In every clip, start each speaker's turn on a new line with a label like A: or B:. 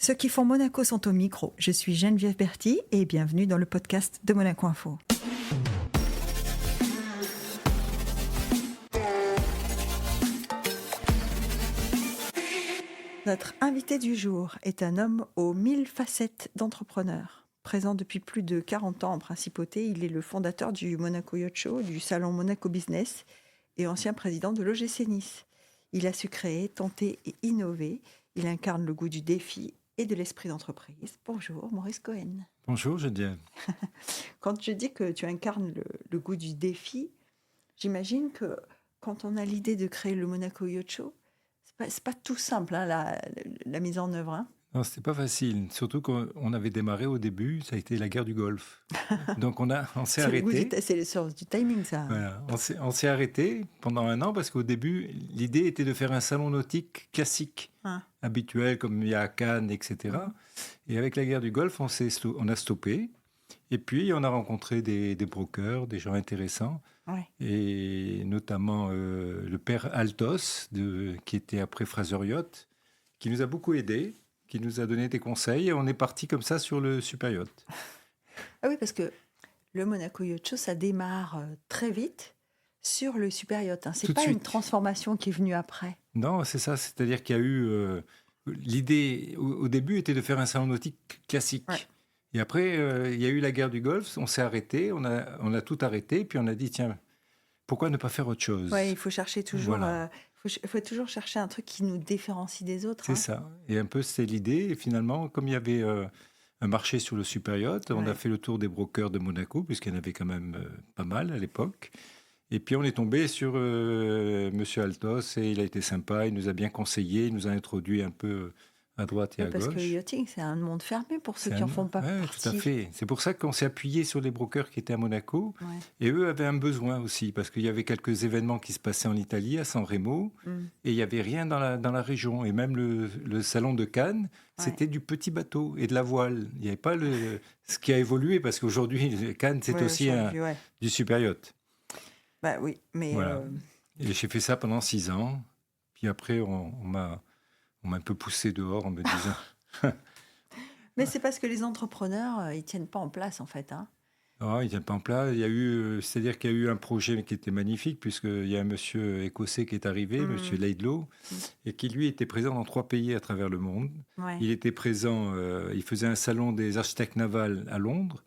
A: Ceux qui font Monaco sont au micro. Je suis Geneviève Berthy et bienvenue dans le podcast de Monaco Info. Notre invité du jour est un homme aux 1000 facettes d'entrepreneur. Présent depuis plus de 40 ans en principauté, il est le fondateur du Monaco Yacht Show, du salon Monaco Business et ancien président de l'OGC Nice. Il a su créer, tenter et innover. Il incarne le goût du défi et de l'esprit d'entreprise. Bonjour, Maurice Cohen.
B: Bonjour, Geneviève.
A: Quand je dis que tu incarnes le goût du défi, j'imagine que quand on a l'idée de créer le Monaco Yacht Show, c'est pas tout simple, hein, la mise en œuvre. Hein.
B: Non, c'était pas facile. Surtout qu'on avait démarré au début, ça a été la guerre du Golfe. Donc on s'est arrêté.
A: C'est le sens du timing, ça.
B: Voilà. On s'est arrêté pendant un an parce qu'au début, l'idée était de faire un salon nautique classique, habituel, comme il y a à Cannes, etc. Et avec la guerre du Golfe, on a stoppé. Et puis, on a rencontré des brokers, des gens intéressants, et notamment le père Altos, qui était après Fraser Yacht, qui nous a beaucoup aidés, qui nous a donné des conseils, et on est parti comme ça sur le super yacht.
A: Ah oui, parce que le Monaco Yacht Show, ça démarre très vite sur le super yacht. Hein. C'est pas une transformation qui est venue après.
B: Non, c'est ça. C'est-à-dire qu'il y a eu... l'idée, au début, était de faire un salon nautique classique. Ouais. Et après, il y a eu la guerre du Golfe, on s'est arrêté, on a tout arrêté, puis on a dit, tiens, pourquoi ne pas faire autre chose ?
A: Oui, il faut chercher toujours... Voilà. Faut toujours chercher un truc qui nous différencie des autres.
B: C'est ça. Et un peu, c'est l'idée. Et finalement, comme il y avait un marché sur le super yacht, on a fait le tour des brokers de Monaco, puisqu'il y en avait quand même pas mal à l'époque. Et puis, on est tombé sur Monsieur Altos, et il a été sympa, il nous a bien conseillé, il nous a introduit un peu à droite et à gauche.
A: Parce que le yachting, c'est un monde fermé pour ceux qui n'en font pas partie.
B: Tout à fait. C'est pour ça qu'on s'est appuyé sur les brokers qui étaient à Monaco. Ouais. Et eux avaient un besoin aussi, parce qu'il y avait quelques événements qui se passaient en Italie, à San Remo, et il n'y avait rien dans la région. Et même le salon de Cannes, c'était du petit bateau et de la voile. Il n'y avait pas ce qui a évolué, parce qu'aujourd'hui, Cannes, c'est aussi du super yacht.
A: Bah oui, mais...
B: Voilà. Et j'ai fait ça pendant 6 ans. Puis après, on m'a un peu poussé dehors en me disant...
A: Mais c'est parce que les entrepreneurs, ils ne tiennent pas en place, en fait. Hein.
B: Non, ils ne tiennent pas en place. C'est-à-dire qu'il y a eu un projet qui était magnifique, puisqu'il y a un monsieur écossais qui est arrivé, monsieur Laidlaw, et qui, lui, était présent dans 3 pays à travers le monde. Ouais. Il était présent, il faisait un salon des architectes navals à Londres,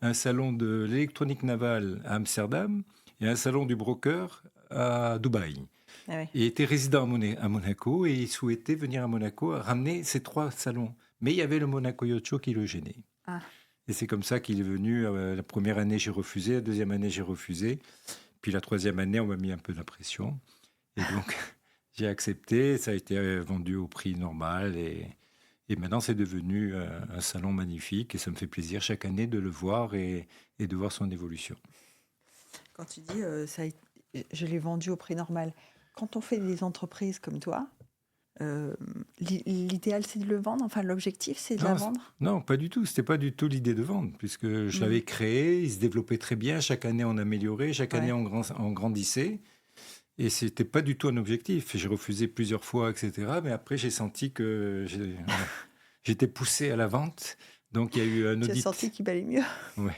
B: un salon de l'électronique navale à Amsterdam, et un salon du broker à Dubaï. Ah ouais. Il était résident à Monaco et il souhaitait venir à Monaco ramener ces 3 salons. Mais il y avait le Monaco Yacht Show qui le gênait. Ah. Et c'est comme ça qu'il est venu. La première année, j'ai refusé. La deuxième année, j'ai refusé. Puis la 3e année, on m'a mis un peu la pression. Et donc, j'ai accepté. Ça a été vendu au prix normal. Et maintenant, c'est devenu un salon magnifique. Et ça me fait plaisir chaque année de le voir et de voir son évolution.
A: Quand tu dis je l'ai vendu au prix normal, quand on fait des entreprises comme toi, l'idéal c'est de le vendre, enfin l'objectif c'est de la vendre ?
B: Non, pas du tout, c'était pas du tout l'idée de vendre, puisque je l'avais créé, il se développait très bien, chaque année on améliorait, chaque année on grandissait, et c'était pas du tout un objectif. J'ai refusé plusieurs fois, etc., mais après j'ai senti que j'étais poussé à la vente, donc il y a eu un audit.
A: Tu as senti qu'il valait mieux ?
B: Oui,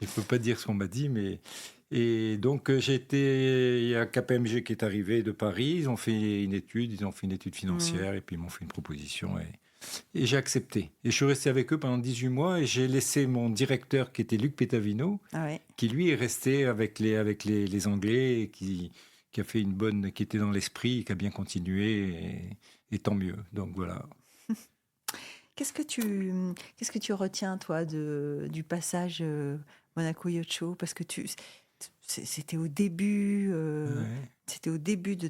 B: je peux pas dire ce qu'on m'a dit, mais... Et donc, il y a KPMG qui est arrivé de Paris, ils ont fait une étude financière, et puis ils m'ont fait une proposition, et j'ai accepté. Et je suis resté avec eux pendant 18 mois, et j'ai laissé mon directeur, qui était Luc Petavino, qui lui est resté avec les Anglais, et qui a fait qui était dans l'esprit, qui a bien continué, et tant mieux. Donc voilà.
A: Qu'est-ce que tu retiens, toi, du passage Monaco Yacht Show ? Parce que c'était au début, c'était au début de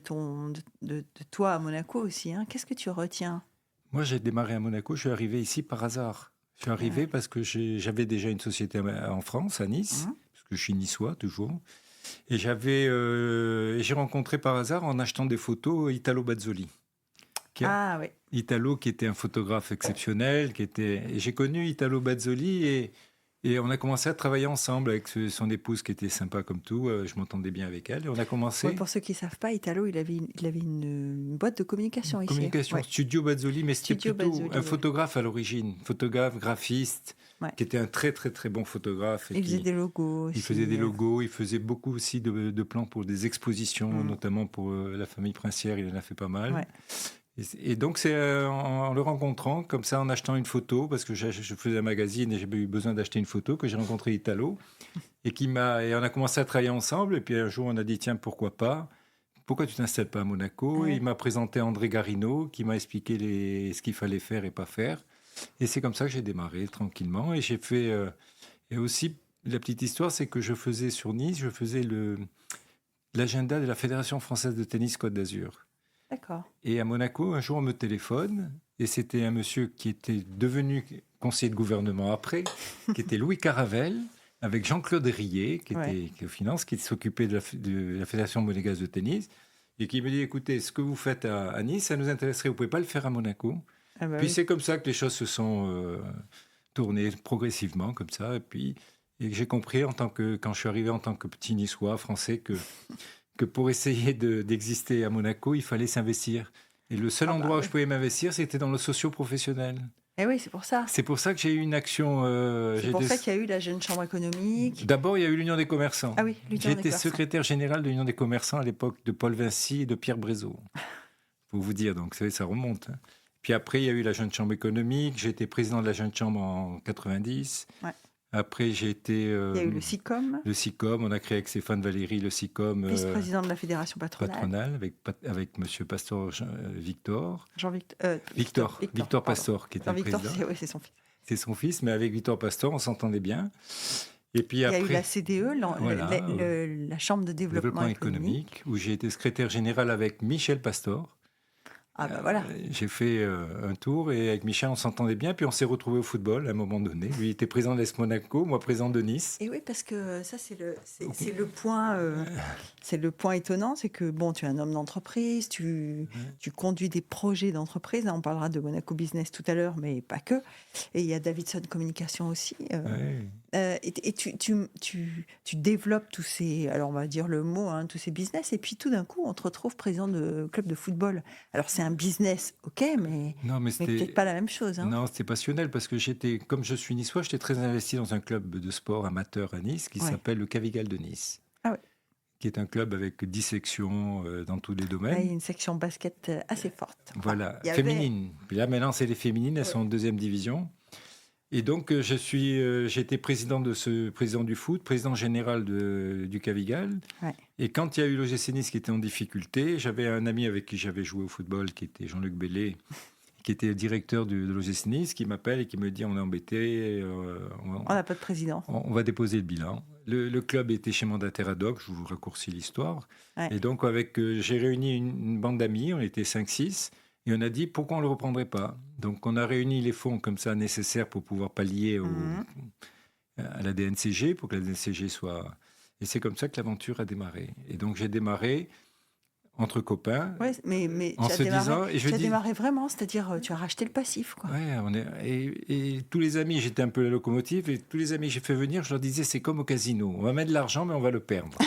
A: toi à Monaco aussi. Hein. Qu'est-ce que tu retiens ?
B: Moi, j'ai démarré à Monaco. Je suis arrivé ici par hasard. Je suis arrivé parce que j'avais déjà une société en France, à Nice, parce que je suis niçois toujours. Et j'ai rencontré par hasard, en achetant des photos, Italo Bazzoli. Italo, qui était un photographe exceptionnel, et j'ai connu Italo Bazzoli, et Et on a commencé à travailler ensemble avec son épouse qui était sympa comme tout. Je m'entendais bien avec elle. Et on a commencé.
A: Ouais, pour ceux qui ne savent pas, Italo, il avait une boîte de communication ici.
B: Communication,
A: Ouais.
B: Studio Bazzoli, mais c'était
A: Studio
B: plutôt
A: Bazzoli,
B: un photographe à l'origine. Photographe, graphiste,
A: Ouais.
B: qui était un très très très bon photographe.
A: Il faisait des logos aussi.
B: Il faisait des logos, il faisait beaucoup aussi de plans pour des expositions, notamment pour la famille princière, il en a fait pas mal.
A: Ouais.
B: Et donc, c'est en le rencontrant, comme ça, en achetant une photo, parce que je faisais un magazine et j'avais eu besoin d'acheter une photo, que j'ai rencontré Italo, et on a commencé à travailler ensemble. Et puis un jour, on a dit, tiens, pourquoi pas? Pourquoi tu t'installes pas à Monaco?
A: Ouais.
B: Et il m'a présenté André Garino, qui m'a expliqué ce qu'il fallait faire et pas faire. Et c'est comme ça que j'ai démarré tranquillement. Et j'ai fait... et aussi, la petite histoire, c'est que je faisais sur Nice, je faisais l'agenda de la Fédération française de tennis Côte d'Azur.
A: D'accord.
B: Et à Monaco, un jour, on me téléphone, et c'était un monsieur qui était devenu conseiller de gouvernement après, qui était Louis Caravel, avec Jean-Claude Rillet, qui est aux finances, qui s'occupait de la Fédération monégasque de tennis, et qui me dit, écoutez, ce que vous faites à Nice, ça nous intéresserait, vous ne pouvez pas le faire à Monaco.
A: Ah bah
B: Puis
A: oui.
B: c'est comme ça que les choses se sont tournées progressivement, comme ça, et j'ai compris, quand je suis arrivé en tant que petit niçois français, que pour essayer d'exister à Monaco, il fallait s'investir. Et le seul endroit où je pouvais m'investir, c'était dans le socio-professionnel.
A: Eh oui, c'est pour ça.
B: C'est pour ça que j'ai eu une action...
A: c'est pour ça qu'il y a eu la Jeune Chambre économique.
B: D'abord, il y a eu l'Union des commerçants.
A: Ah oui, l'Union des commerçants.
B: J'étais secrétaire général de l'Union des commerçants à l'époque de Paul Vinci et de Pierre Brézot. Faut vous dire, donc ça remonte. Hein. Puis après, il y a eu la Jeune Chambre économique. J'ai été président de la Jeune Chambre en 90. Ouais. Après, j'ai été...
A: il y a eu le SICOM.
B: Le SICOM, on a créé avec Stéphane Valéry le SICOM.
A: Vice-président de la Fédération patronale.
B: Avec M. Pastor Victor.
A: Victor
B: Pastor, qui était le président.
A: C'est son fils.
B: C'est son fils, mais avec Victor Pastor, on s'entendait bien. Et puis après,
A: il y a eu la CDE, la Chambre de développement économique,
B: où j'ai été secrétaire général avec Michel Pastor.
A: Ah bah voilà.
B: J'ai fait un tour et avec Michel, on s'entendait bien. Puis on s'est retrouvés au football à un moment donné. Lui était président de l'AS Monaco, moi président de Nice.
A: Et oui, parce que ça, c'est le point étonnant. C'est que bon, tu es un homme d'entreprise, tu conduis des projets d'entreprise. On parlera de Monaco Business tout à l'heure, mais pas que. Et il y a Davidson Communication aussi. Et tu développes tous ces, alors on va dire le mot, tous ces business. Et puis tout d'un coup, on te retrouve président de club de football. Alors c'est un business, ok, mais peut-être pas la même chose. Hein.
B: Non, c'était passionnel parce que comme je suis niçois, j'étais très investi dans un club de sport amateur à Nice qui s'appelle le Cavigal de Nice.
A: Ah ouais.
B: Qui est un club avec 10 sections dans tous les domaines.
A: Il y a une section basket assez forte.
B: Voilà, féminine. Puis là, maintenant, c'est les féminines, elles sont en deuxième division. Et donc, j'ai été président du foot, président général du Cavigal. Ouais. Et quand il y a eu l'OGC Nice qui était en difficulté, j'avais un ami avec qui j'avais joué au football, qui était Jean-Luc Bellet, qui était directeur de l'OGC Nice, qui m'appelle et qui me dit on est embêté.
A: On n'a pas de président.
B: On va déposer le bilan. Le club était chez mandataire ad hoc, je vous raccourcis l'histoire. Ouais. Et donc, j'ai réuni une bande d'amis, on était 5-6. Et on a dit, pourquoi on ne le reprendrait pas? Donc, on a réuni les fonds comme ça nécessaires pour pouvoir pallier à la DNCG, pour que la DNCG soit... Et c'est comme ça que l'aventure a démarré. Et donc, j'ai démarré entre copains,
A: mais
B: en se disant...
A: Tu as démarré vraiment, c'est-à-dire tu as racheté le passif, quoi.
B: Ouais, et tous les amis, j'étais un peu la locomotive, et tous les amis que j'ai fait venir, je leur disais, c'est comme au casino, on va mettre de l'argent, mais on va le perdre.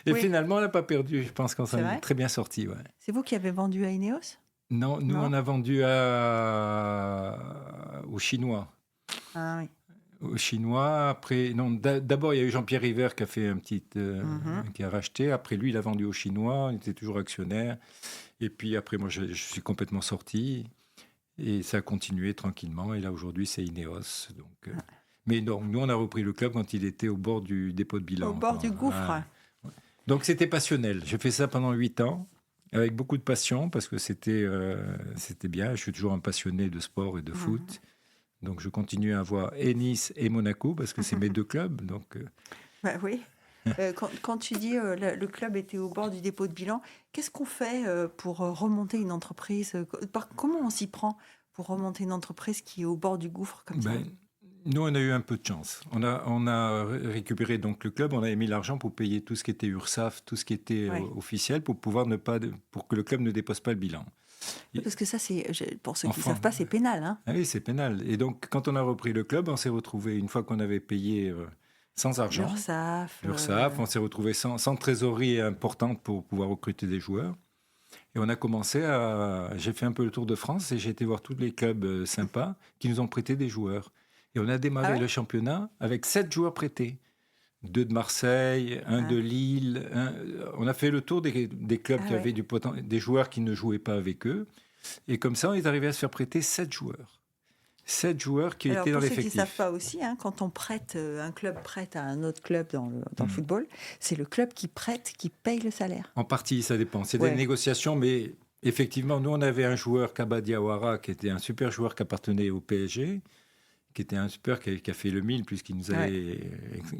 B: Et finalement, on n'a pas perdu. Je pense qu'on s'en est très bien sorti. Ouais.
A: C'est vous qui avez vendu à Ineos?
B: Non, nous, on a vendu aux Chinois.
A: Ah oui.
B: Aux Chinois. Après, non, d'abord, il y a eu Jean-Pierre River qui a fait qui a racheté. Après, lui, il a vendu aux Chinois. On était toujours actionnaire. Et puis après, moi, je suis complètement sorti. Et ça a continué tranquillement. Et là, aujourd'hui, c'est Ineos. Donc, mais non, nous, on a repris le club quand il était au bord du dépôt de bilan.
A: Au bord du gouffre.
B: Donc, c'était passionnel. J'ai fait ça pendant 8 ans, avec beaucoup de passion, parce que c'était bien. Je suis toujours un passionné de sport et de foot. Donc, je continue à voir et Nice et Monaco, parce que c'est mes deux clubs. Donc,
A: bah oui. Quand tu dis le club était au bord du dépôt de bilan, qu'est-ce qu'on fait pour remonter une entreprise? Comment on s'y prend pour remonter une entreprise qui est au bord du gouffre comme ça?
B: Nous, on a eu un peu de chance. On a récupéré donc le club, on a mis l'argent pour payer tout ce qui était URSSAF, tout ce qui était officiel, pour que le club ne dépose pas le bilan.
A: Parce que ça, pour ceux qui ne
B: Enfin,
A: savent pas, c'est pénal. Hein.
B: ah oui, c'est pénal. Et donc, quand on a repris le club, on s'est retrouvé, une fois qu'on avait payé sans argent,
A: L'URSSAF,
B: on s'est retrouvé sans trésorerie importante pour pouvoir recruter des joueurs. Et on a commencé j'ai fait un peu le tour de France et j'ai été voir tous les clubs sympas qui nous ont prêté des joueurs. Et on a démarré le championnat avec 7 joueurs prêtés. 2 de Marseille, un de Lille. On a fait le tour des clubs qui avaient des joueurs qui ne jouaient pas avec eux. Et comme ça, on est arrivé à se faire prêter 7 joueurs. 7 joueurs qui étaient dans l'effectif.
A: Pour ceux qui ne savent pas aussi, hein, quand on prête, un club prête à un autre club dans le football, c'est le club qui prête, qui paye le salaire.
B: En partie, ça dépend. C'est des négociations, mais effectivement, nous, on avait un joueur, Kaba Diawara, qui était un super joueur qui appartenait au PSG, qui était un super, qui a fait le 1000, puisqu'il nous avait,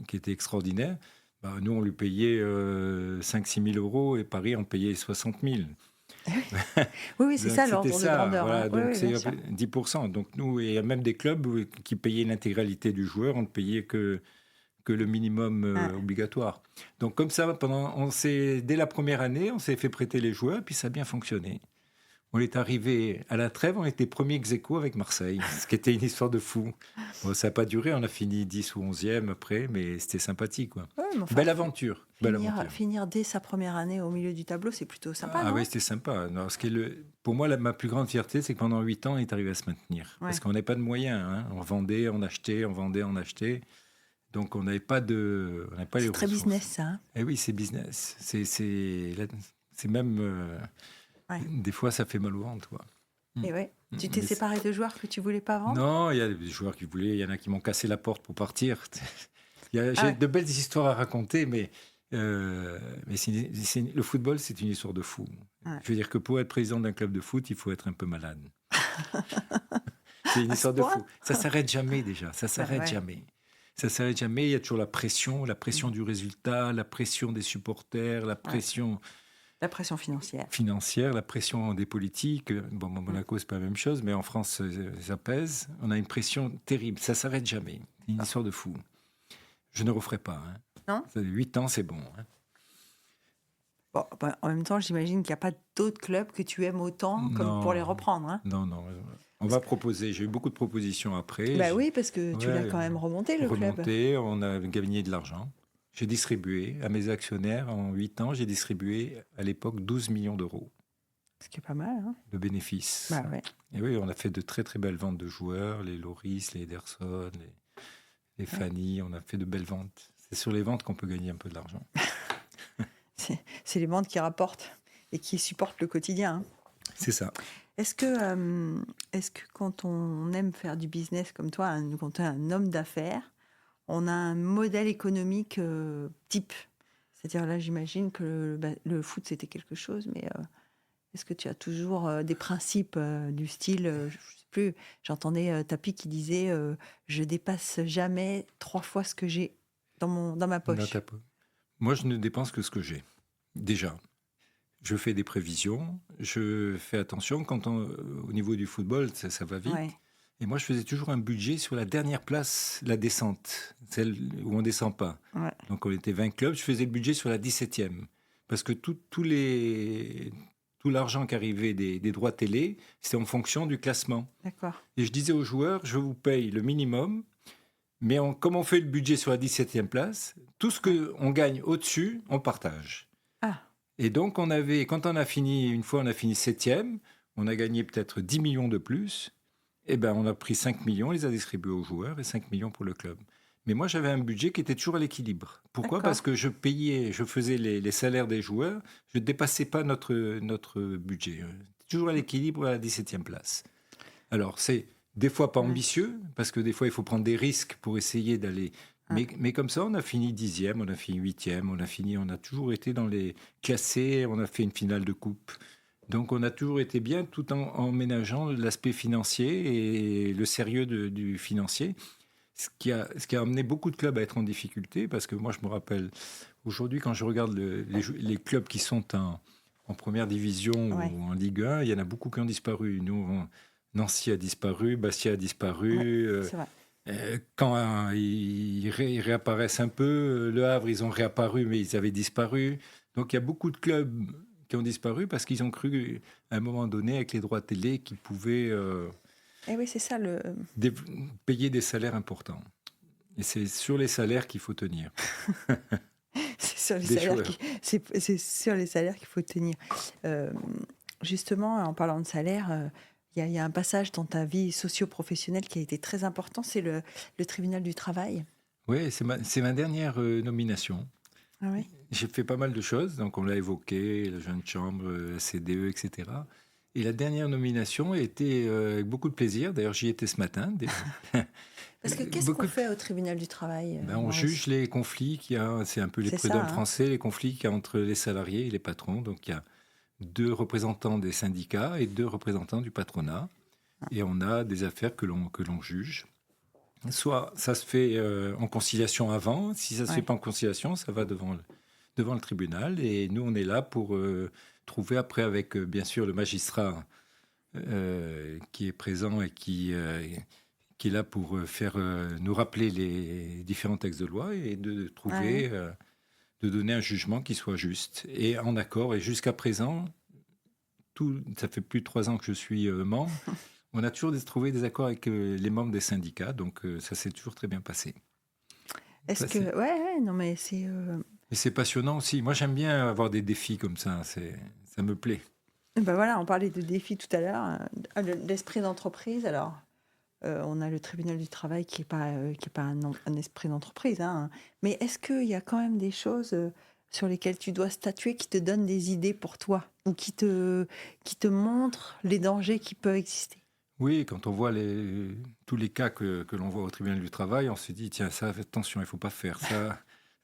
B: qui était extraordinaire. Bah, nous, on lui payait 5-6 000 euros et Paris, on payait 60 000.
A: Oui, c'est ça l'ordre de grandeur.
B: Voilà,
A: hein.
B: donc c'est 10%. Donc nous, il y a même des clubs qui payaient l'intégralité du joueur, on ne payait que le minimum obligatoire. Donc comme ça, dès la première année, on s'est fait prêter les joueurs, puis ça a bien fonctionné. On est arrivé à la trêve, on était premier ex-aequo avec Marseille, ce qui était une histoire de fou. Bon, ça n'a pas duré, on a fini 10 ou 11e après, mais c'était sympathique. Quoi. Belle aventure.
A: Finir dès sa première année au milieu du tableau, c'est plutôt sympa.
B: Oui, c'était sympa. Non, pour moi, ma plus grande fierté, c'est que pendant 8 ans, on est arrivé à se maintenir. Parce qu'on n'avait pas de moyens. Hein. On vendait, on achetait, on vendait, on achetait. Donc, on n'avait pas de.
A: C'est très business, ça. Hein.
B: Eh oui, c'est business. C'est même. Des fois, ça fait mal au ventre. Quoi.
A: Et tu t'es séparé de joueurs que tu voulais pas vendre ?
B: Non, il y a des joueurs qui voulaient. Il y en a qui m'ont cassé la porte pour partir. J'ai de belles histoires à raconter, mais le football, c'est une histoire de fou. Je veux dire que pour être président d'un club de foot, il faut être un peu malade. C'est une histoire de fou. Ça s'arrête jamais déjà. Ça s'arrête jamais. Ça s'arrête jamais. Il y a toujours la pression du résultat, la pression des supporters, la pression.
A: La pression financière.
B: La pression des politiques. Bon, Monaco, c'est pas la même chose, mais en France, ça pèse. On a une pression terrible. Ça s'arrête jamais. C'est une histoire de fou. Je ne referai pas. Hein.
A: Non ?
B: 8 ans, c'est bon. Hein.
A: Bon, en même temps, j'imagine qu'il n'y a pas d'autres clubs que tu aimes autant comme pour les reprendre. Hein.
B: Non. On va proposer. J'ai eu beaucoup de propositions après.
A: Oui, parce que tu l'as quand même remonté, le club.
B: On a gagné de l'argent. J'ai distribué à mes actionnaires, en 8 ans, j'ai distribué à l'époque 12 millions d'euros.
A: Ce qui est pas mal. Hein.
B: De bénéfices.
A: Ouais.
B: Et oui, on a fait de très très belles ventes de joueurs, les Loris, les Ederson, les Fanny, on a fait de belles ventes. C'est sur les ventes qu'on peut gagner un peu de l'argent.
A: C'est les ventes qui rapportent et qui supportent le quotidien. Hein.
B: C'est ça.
A: Est-ce que quand on aime faire du business comme toi, quand tu es un homme d'affaires, on a un modèle économique type ? C'est-à-dire là, j'imagine que le foot, c'était quelque chose, mais est-ce que tu as toujours des principes du style, je ne sais plus, j'entendais Tapi qui disait je dépasse jamais 3 fois ce que j'ai dans ma poche.
B: Moi, je ne dépense que ce que j'ai. Déjà, je fais des prévisions, je fais attention. Au niveau du football, ça va vite. Ouais. Et moi, je faisais toujours un budget sur la dernière place, la descente, celle où on ne descend pas. Ouais. Donc, on était 20 clubs, je faisais le budget sur la 17e. Parce que tout l'argent qui arrivait des droits télé, c'était en fonction du classement.
A: D'accord.
B: Et je disais aux joueurs, je vous paye le minimum, mais comme on fait le budget sur la 17e place, tout ce qu'on gagne au-dessus, on partage.
A: Ah.
B: Et donc, quand on a fini 7e, on a gagné peut-être 10 millions de plus. Eh ben, on a pris 5 millions, on les a distribués aux joueurs et 5 millions pour le club. Mais moi, j'avais un budget qui était toujours à l'équilibre. Pourquoi ? Parce que je faisais les salaires des joueurs, je ne dépassais pas notre budget. Toujours à l'équilibre à la 17e place. Alors, c'est des fois pas ambitieux, parce que des fois, il faut prendre des risques pour essayer d'aller... Mais comme ça, on a fini 10e, on a fini 8e, on a toujours été dans les classés, on a fait une finale de coupe. Donc, on a toujours été bien tout en ménageant l'aspect financier et le sérieux du financier, ce qui a amené beaucoup de clubs à être en difficulté, parce que moi, je me rappelle, aujourd'hui, quand je regarde les clubs qui sont en première division ou en Ligue 1, il y en a beaucoup qui ont disparu. Nous, Nancy a disparu, Bastia a disparu.
A: C'est vrai.
B: Quand ils réapparaissent un peu, Le Havre, ils ont réapparu, mais ils avaient disparu. Donc, il y a beaucoup de clubs qui ont disparu parce qu'ils ont cru, à un moment donné, avec les droits télé, qu'ils pouvaient
A: oui, c'est ça
B: payer des salaires importants. Et c'est sur les salaires qu'il faut tenir.
A: c'est sur les
B: Des
A: salaires
B: joueurs.
A: c'est sur les salaires qu'il faut tenir. Justement, en parlant de salaire, il y a un passage dans ta vie socio-professionnelle qui a été très important, c'est le tribunal du travail.
B: Oui, c'est ma dernière nomination.
A: Ah oui.
B: J'ai fait pas mal de choses, donc on l'a évoqué, la jeune chambre, la CDE, etc. Et la dernière nomination a été avec beaucoup de plaisir. D'ailleurs, j'y étais ce matin.
A: Parce que qu'est-ce qu'on fait au tribunal du travail,
B: On
A: Maurice ?
B: juge les conflits qu'il y a, c'est un peu les
A: C'est
B: prud'hommes
A: ça, hein.
B: français, les conflits qu'il y a entre les salariés et les patrons. Donc il y a 2 représentants des syndicats et 2 représentants du patronat. Et on a des affaires que l'on juge. Soit ça se fait en conciliation avant, si ça ne se fait pas en conciliation, ça va devant le tribunal. Et nous, on est là pour trouver après avec, bien sûr, le magistrat qui est présent et qui est là pour nous rappeler les différents textes de loi et de trouver, de donner un jugement qui soit juste et en accord. Et jusqu'à présent, ça fait plus de 3 ans que je suis membre, on a toujours trouvé des accords avec les membres des syndicats, donc ça s'est toujours très bien passé.
A: Est-ce que... Ouais, non mais c'est...
B: Et c'est passionnant aussi. Moi, j'aime bien avoir des défis comme ça, ça me plaît.
A: Ben voilà, on parlait de défis tout à l'heure, l'esprit d'entreprise. Alors, on a le tribunal du travail qui est pas un esprit d'entreprise, hein. Mais est-ce qu'il y a quand même des choses sur lesquelles tu dois statuer qui te donnent des idées pour toi ou qui te montrent les dangers qui peuvent exister?
B: Oui, quand on voit tous les cas que l'on voit au tribunal du travail, on se dit, tiens, ça, attention, il ne faut pas faire ça.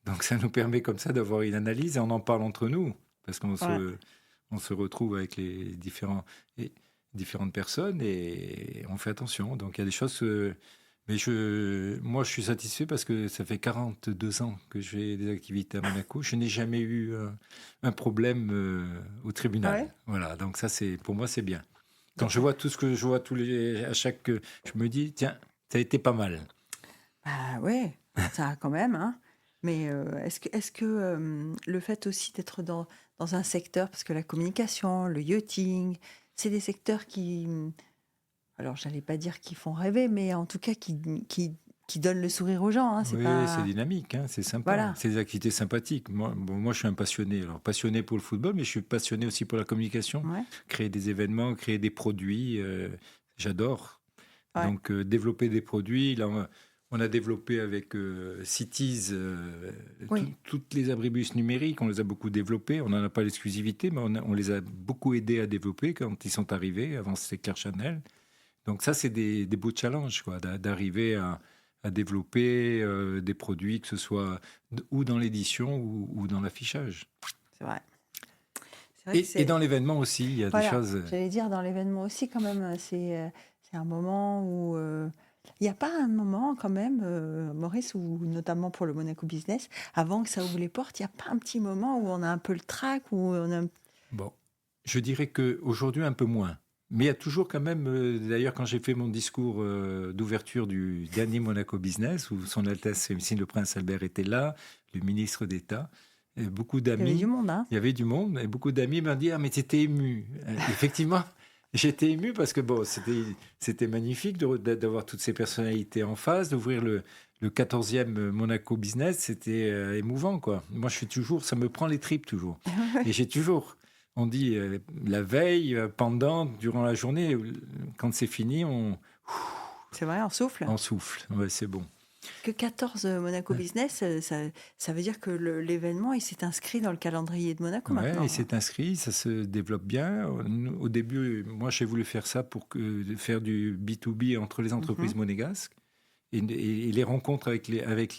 B: Donc ça nous permet comme ça d'avoir une analyse et on en parle entre nous, parce qu'on se retrouve avec les différentes personnes et on fait attention. Donc il y a des choses... mais moi, je suis satisfait parce que ça fait 42 ans que j'ai des activités à Monaco. Je n'ai jamais eu un problème au tribunal.
A: Ouais.
B: Voilà, donc ça, pour moi, c'est bien. Quand je vois tout ce que je vois je me dis, tiens, ça a été pas mal.
A: Bah ouais, ça quand même, hein. Mais est-ce que le fait aussi d'être dans un secteur, parce que la communication, le yachting, c'est des secteurs qui, alors j'allais pas dire qui font rêver, mais en tout cas qui donnent le sourire aux gens, hein, c'est
B: Oui,
A: pas...
B: c'est dynamique, hein, c'est sympa.
A: Voilà.
B: C'est des activités sympathiques. Moi, je suis un passionné. Alors, passionné pour le football, mais je suis passionné aussi pour la communication.
A: Ouais.
B: Créer des événements, créer des produits, j'adore.
A: Ouais.
B: Donc, développer des produits. Là, on a développé avec Cities
A: Oui.
B: toutes les abribus numériques. On les a beaucoup développés. On n'en a pas l'exclusivité, mais on les a beaucoup aidés à développer quand ils sont arrivés. Avant, c'était Claire Chanel. Donc, ça, c'est des beaux challenges, quoi, d'arriver à développer des produits, que ce soit ou dans l'édition ou dans l'affichage.
A: C'est vrai. C'est vrai
B: Et dans l'événement aussi, il y a des choses...
A: J'allais dire, dans l'événement aussi, quand même, c'est un moment où... Il n'y a pas un moment, quand même, Maurice, ou notamment pour le Monaco Business, avant que ça ouvre les portes, il n'y a pas un petit moment où on a un peu le trac, où on a...
B: Bon, je dirais qu'aujourd'hui, un peu moins. Mais il y a toujours quand même, d'ailleurs, quand j'ai fait mon discours d'ouverture du dernier Monaco Business, où Son Altesse le Prince Albert était là, le ministre d'État, beaucoup d'amis...
A: Il y avait du monde, hein.
B: Il y avait du monde, et beaucoup d'amis m'ont dit « Ah, mais tu étais ému ». Effectivement, j'étais ému parce que bon, c'était magnifique d'avoir toutes ces personnalités en face, d'ouvrir le 14e Monaco Business, c'était émouvant, quoi. Moi, ça me prend les tripes toujours. Et j'ai toujours... On dit la veille, pendant, durant la journée, quand c'est fini,
A: c'est vrai, on souffle.
B: On souffle, ouais, c'est bon.
A: Que 14 Monaco Business, ça veut dire que l'événement, il s'est inscrit dans le calendrier de Monaco maintenant.
B: Oui, il s'est inscrit, ça se développe bien. Au début, moi, j'ai voulu faire ça pour faire du B2B entre les entreprises monégasques. Et les rencontres avec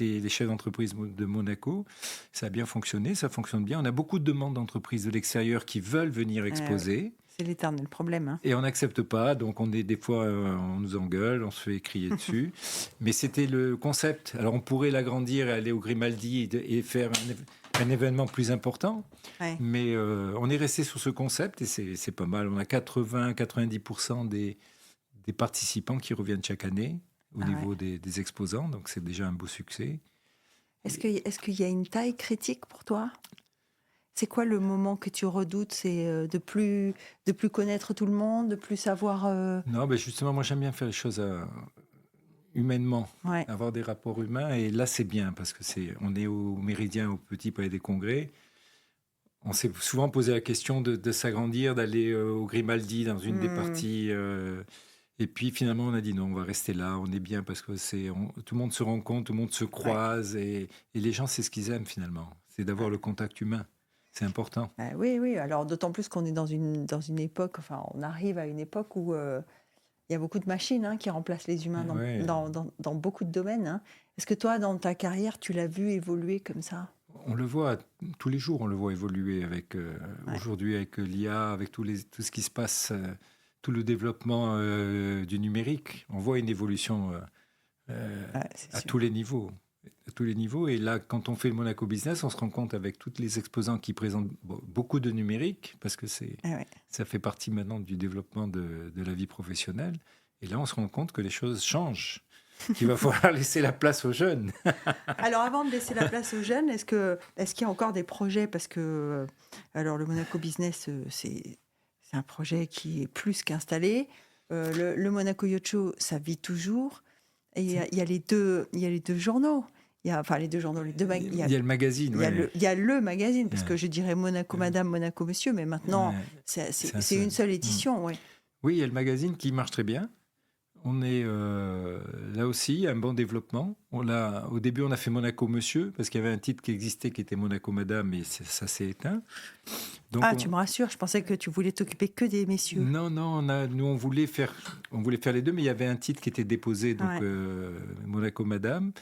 B: les chefs d'entreprise de Monaco, ça a bien fonctionné, ça fonctionne bien. On a beaucoup de demandes d'entreprises de l'extérieur qui veulent venir exposer.
A: C'est l'éternel problème, hein.
B: Et on n'accepte pas, donc des fois on nous engueule, on se fait crier dessus. Mais c'était le concept. Alors on pourrait l'agrandir et aller au Grimaldi et faire un événement plus important.
A: Ouais.
B: Mais on est resté sur ce concept et c'est pas mal. On a 80-90% des participants qui reviennent chaque année au niveau des exposants, donc c'est déjà un beau succès.
A: Est-ce qu'il y a une taille critique pour toi ? C'est quoi le moment que tu redoutes? C'est de plus connaître tout le monde, de plus savoir.
B: Non, ben justement, moi j'aime bien faire les choses humainement,
A: Ouais.
B: avoir des rapports humains. Et là, c'est bien parce que on est au Méridien, au Petit Palais des Congrès. On s'est souvent posé la question de s'agrandir, d'aller au Grimaldi dans une des parties. Et puis finalement, on a dit non, on va rester là, on est bien parce que tout le monde se rencontre, tout le monde se croise. Et les gens, c'est ce qu'ils aiment finalement. C'est d'avoir le contact humain. C'est important.
A: Oui. Alors, d'autant plus qu'on est dans une époque, enfin, on arrive à une époque où il y a beaucoup de machines qui remplacent les humains dans beaucoup de domaines. Hein. Est-ce que toi, dans ta carrière, tu l'as vu évoluer comme ça?
B: On le voit tous les jours, on le voit évoluer aujourd'hui avec l'IA, avec tout ce qui se passe, tout le développement du numérique. On voit une évolution à tous les niveaux. À tous les niveaux. Et là, quand on fait le Monaco Business, on se rend compte avec tous les exposants qui présentent beaucoup de numérique, parce que ça fait partie maintenant du développement de la vie professionnelle. Et là, on se rend compte que les choses changent. Qu'il va falloir laisser la place aux jeunes.
A: Alors, avant de laisser la place aux jeunes, est-ce qu'il y a encore des projets? Parce que alors, le Monaco Business, c'est un projet qui est plus qu'installé. Le Monaco Yacht Show, ça vit toujours. Et il y a les deux journaux. Il y a
B: le magazine.
A: Il y a le magazine, parce que je dirais Monaco Madame, Monaco Monsieur, mais maintenant, c'est une seule édition. Ouais.
B: Oui, il y a le magazine qui marche très bien. On est là aussi, un bon développement. Au début, on a fait Monaco Monsieur, parce qu'il y avait un titre qui existait qui était Monaco Madame, mais ça s'est éteint.
A: Donc tu me rassures, je pensais que tu voulais t'occuper que des messieurs.
B: Non, nous on voulait faire les deux, mais il y avait un titre qui était déposé, donc Monaco Madame.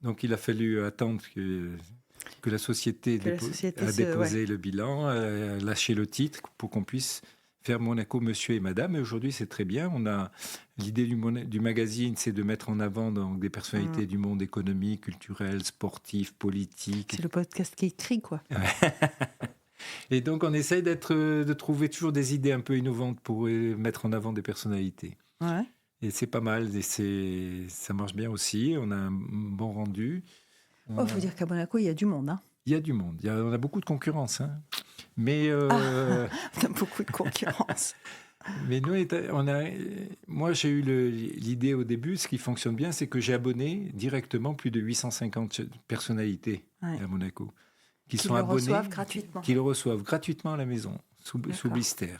B: Donc il a fallu attendre que la société a déposé le bilan, lâché le titre pour qu'on puisse faire Monaco Monsieur et Madame. Et aujourd'hui, c'est très bien. L'idée du magazine, c'est de mettre en avant donc, des personnalités du monde économique, culturel, sportif, politique.
A: C'est le podcast qui écrit, quoi.
B: Et donc, on essaye de trouver toujours des idées un peu innovantes pour mettre en avant des personnalités.
A: Ouais.
B: Et c'est pas mal. Et ça marche bien aussi. On a un bon rendu.
A: Il faut dire qu'à Monaco, il y a du monde. Hein.
B: Il y a du monde. On a beaucoup de concurrence. Hein. Mais
A: on a beaucoup de concurrence.
B: Mais nous, moi, j'ai eu l'idée au début. Ce qui fonctionne bien, c'est que j'ai abonné directement plus de 850 personnalités à Monaco. Qui sont abonnés, qui le reçoivent gratuitement à la maison, sous blister.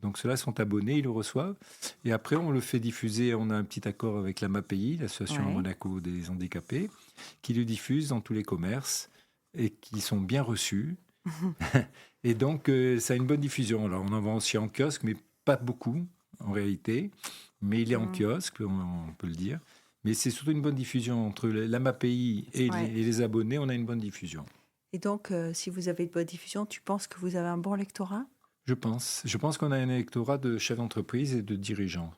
B: Donc ceux-là sont abonnés, ils le reçoivent. Et après, on le fait diffuser. On a un petit accord avec la MAPI, l'association Monaco des handicapés, qui le diffuse dans tous les commerces et qui sont bien reçus. Et donc, ça a une bonne diffusion. Alors, on en vend aussi en kiosque, mais pas beaucoup, en réalité. Mais il est en kiosque, on peut le dire. Mais c'est surtout une bonne diffusion. Entre la MAPI et les abonnés, on a une bonne diffusion.
A: Et donc, si vous avez une bonne diffusion, tu penses que vous avez un bon lectorat ?
B: Je pense qu'on a un électorat de chefs d'entreprise et de dirigeants.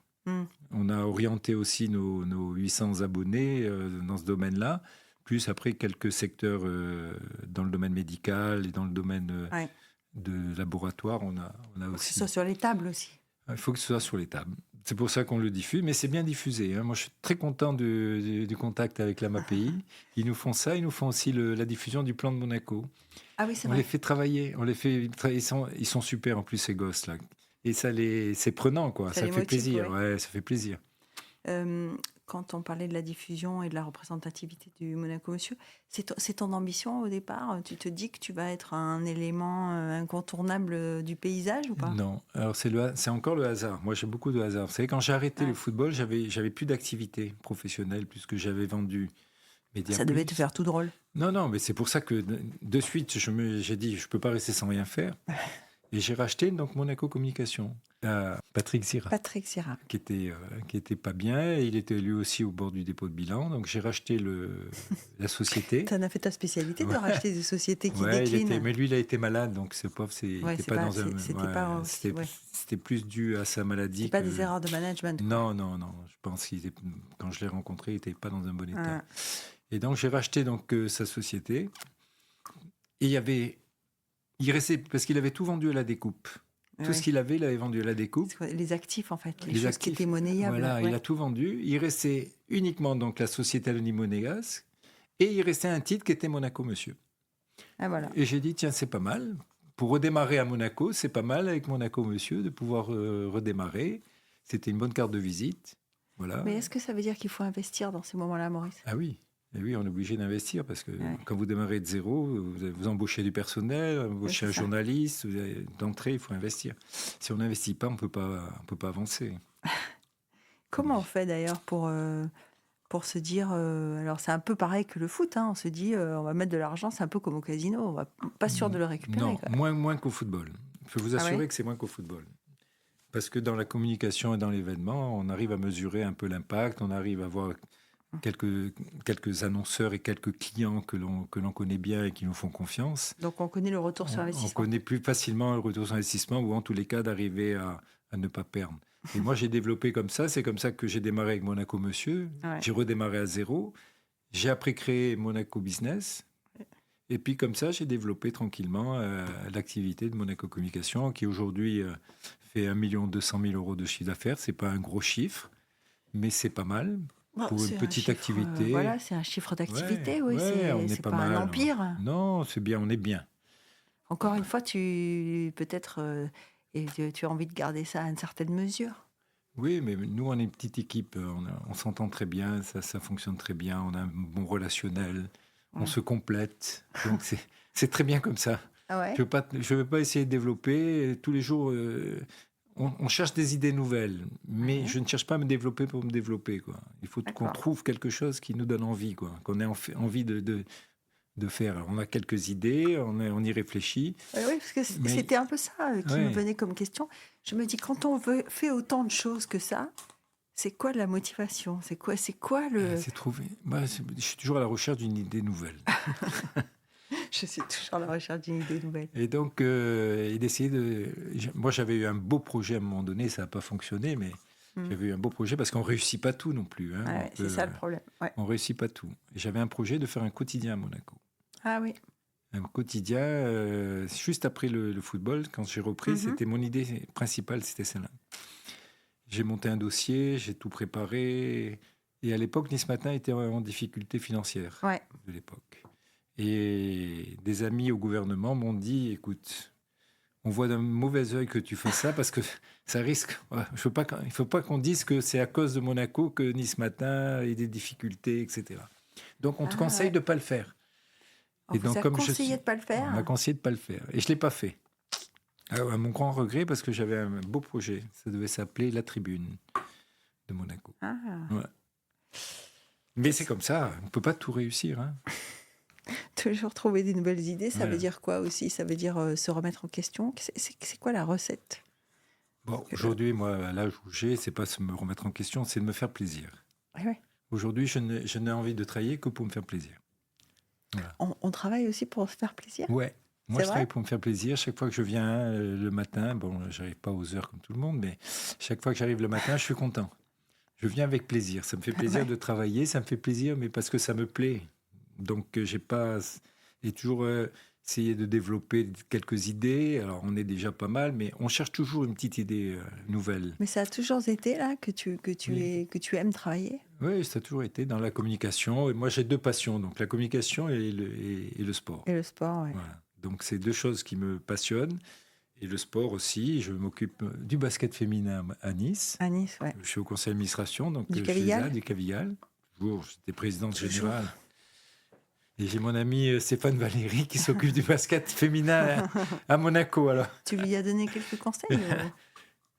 B: On a orienté aussi nos 800 abonnés dans ce domaine-là, plus après quelques secteurs dans le domaine médical et dans le domaine de laboratoire. On a aussi.
A: Que ce soit sur les tables aussi.
B: Il faut que ce soit sur les tables. C'est pour ça qu'on le diffuse, mais c'est bien diffusé. Hein. Moi, je suis très content du contact avec la MAPI. Ils nous font ça, ils nous font aussi la diffusion du plan de Monaco.
A: Ah oui, c'est
B: vrai. On les fait travailler, ils sont super en plus ces gosses là. Et c'est prenant quoi. Ça fait plaisir. Ouais, ça fait plaisir.
A: Quand on parlait de la diffusion et de la représentativité du Monaco Monsieur, c'est ton ambition au départ ? Tu te dis que tu vas être un élément incontournable du paysage ou pas ?
B: Non, alors c'est encore le hasard. Moi, j'ai beaucoup de hasard. Vous savez, quand j'ai arrêté le football, j'avais plus d'activité professionnelle puisque j'avais vendu Mediaplus.
A: Ça devait te faire tout drôle.
B: Non, mais c'est pour ça que de suite, j'ai dit, je peux pas rester sans rien faire. Et j'ai racheté donc Monaco Communication à Patrick Zira. Qui était pas bien. Et il était lui aussi au bord du dépôt de bilan. Donc j'ai racheté la société.
A: Tu en as fait ta spécialité de racheter des sociétés qui déclinent.
B: Mais lui, il a été malade. Donc ce pauvre, c'était plus dû à sa maladie.
A: C'est pas des erreurs de management.
B: Non. Je pense quand je l'ai rencontré, il n'était pas dans un bon état. Et donc j'ai racheté sa société. Et il restait, parce qu'il avait tout vendu à la découpe. Tout ce qu'il avait, il avait vendu à la découpe.
A: Les actifs, en fait, les choses qui étaient monnayables.
B: Voilà, il a tout vendu. Il restait uniquement donc la Société Anonyme Monégasque et il restait un titre qui était Monaco Monsieur.
A: Ah, voilà.
B: Et j'ai dit, tiens, c'est pas mal. pour redémarrer à Monaco, c'est pas mal avec Monaco Monsieur de pouvoir redémarrer. C'était une bonne carte de visite. Voilà.
A: Mais est-ce que ça veut dire qu'il faut investir dans ces moments-là, Maurice?
B: Ah oui. Et oui, on est obligé d'investir parce que
A: Ouais.
B: quand vous démarrez de zéro, vous embauchez du personnel, vous embauchez un journaliste. D'entrée, il faut investir. Si on n'investit pas, on peut pas avancer.
A: Comment on fait d'ailleurs pour se dire... alors c'est un peu pareil que le foot, hein, on se dit on va mettre de l'argent, c'est un peu comme au casino, on va pas sûr de le récupérer.
B: Non,
A: quand même.
B: moins qu'au football. Il faut vous assurer que c'est moins qu'au football. Parce que dans la communication et dans l'événement, on arrive à mesurer un peu l'impact, on arrive à voir quelques annonceurs et quelques clients que l'on connaît bien et qui nous font confiance.
A: Donc on connaît le retour sur investissement.
B: On connaît plus facilement le retour sur investissement ou en tous les cas d'arriver à ne pas perdre. Et moi, j'ai développé comme ça. C'est comme ça que j'ai démarré avec Monaco Monsieur. Ouais. J'ai redémarré à zéro. J'ai après créé Monaco Business. Et puis comme ça, j'ai développé tranquillement l'activité de Monaco Communication qui aujourd'hui fait 1 200 000 euros de chiffre d'affaires. C'est pas un gros chiffre, mais c'est pas mal. Pour une petite activité.
A: Voilà, c'est un chiffre d'activité, oui. C'est pas
B: mal,
A: un empire.
B: Non, c'est bien, on est bien.
A: Encore une fois, tu as envie de garder ça à une certaine mesure.
B: Oui, mais nous, on est une petite équipe. On s'entend très bien, ça fonctionne très bien. On a un bon relationnel. On se complète. Donc, c'est très bien comme ça.
A: Ah ouais.
B: Je ne veux pas essayer de développer. Tous les jours, on cherche des idées nouvelles. Mais je ne cherche pas à me développer pour me développer, quoi. Il faut qu'on trouve quelque chose qui nous donne envie, quoi. Qu'on ait envie de faire. Alors, on a quelques idées, on y réfléchit.
A: Oui, parce que c'était un peu ça qui me venait comme question. Je me dis, quand on fait autant de choses que ça, c'est quoi la motivation? C'est quoi le...
B: C'est trouver. Je suis toujours à la recherche d'une idée nouvelle.
A: Je suis toujours à la recherche d'une idée nouvelle.
B: Et donc, d'essayer de... Moi, j'avais eu un beau projet à un moment donné, ça n'a pas fonctionné, mais j'avais eu un beau projet parce qu'on ne réussit pas tout non plus. Hein.
A: Ouais, c'est ça le problème. Ouais.
B: On ne réussit pas tout. Et j'avais un projet de faire un quotidien à Monaco.
A: Ah oui.
B: Un quotidien, juste après le football, quand j'ai repris, c'était mon idée principale, c'était celle-là. J'ai monté un dossier, j'ai tout préparé. Et à l'époque, Nice Matin était en difficulté financière de l'époque. Et des amis au gouvernement m'ont dit, écoute, on voit d'un mauvais œil que tu fais ça parce que ça risque... il ne faut pas qu'on dise que c'est à cause de Monaco que Nice Matin ait des difficultés, etc. Donc, on te conseille de ne pas le faire.
A: On vous a conseillé de ne pas le faire?
B: On m'a conseillé de ne pas le faire. Et je ne l'ai pas fait. Alors, à mon grand regret, parce que j'avais un beau projet. Ça devait s'appeler La Tribune de Monaco.
A: Ah.
B: Ouais. Mais c'est comme ça. On ne peut pas tout réussir. Hein.
A: Toujours trouver des nouvelles idées, ça veut dire quoi aussi? Ça veut dire se remettre en question. C'est quoi la recette?
B: Bon, aujourd'hui, moi, à l'âge où j'ai, c'est pas se me remettre en question, c'est de me faire plaisir.
A: Ouais.
B: Aujourd'hui, je n'ai envie de travailler que pour me faire plaisir. Voilà.
A: On travaille aussi pour se faire plaisir?
B: Ouais. Moi, je travaille pour me faire plaisir. Chaque fois que je viens le matin, bon, j'arrive pas aux heures comme tout le monde, mais chaque fois que j'arrive le matin, je suis content. Je viens avec plaisir. Ça me fait plaisir de travailler, ça me fait plaisir, mais parce que ça me plaît. Donc, j'ai pas... Et toujours essayer de développer quelques idées. Alors, on est déjà pas mal, mais on cherche toujours une petite idée nouvelle.
A: Mais ça a toujours été là que tu aimes travailler?
B: Oui, ça a toujours été dans la communication. Et moi, j'ai deux passions, donc la communication et le sport.
A: Et le sport, oui.
B: Voilà. Donc, c'est deux choses qui me passionnent. Et le sport aussi. Je m'occupe du basket féminin à Nice.
A: À Nice, oui.
B: Je suis au conseil d'administration donc
A: du Cavigal.
B: Du Cavigal. J'étais présidente générale. Et j'ai mon ami Stéphane Valéry qui s'occupe du basket féminin à Monaco. Alors.
A: Tu lui as donné quelques conseils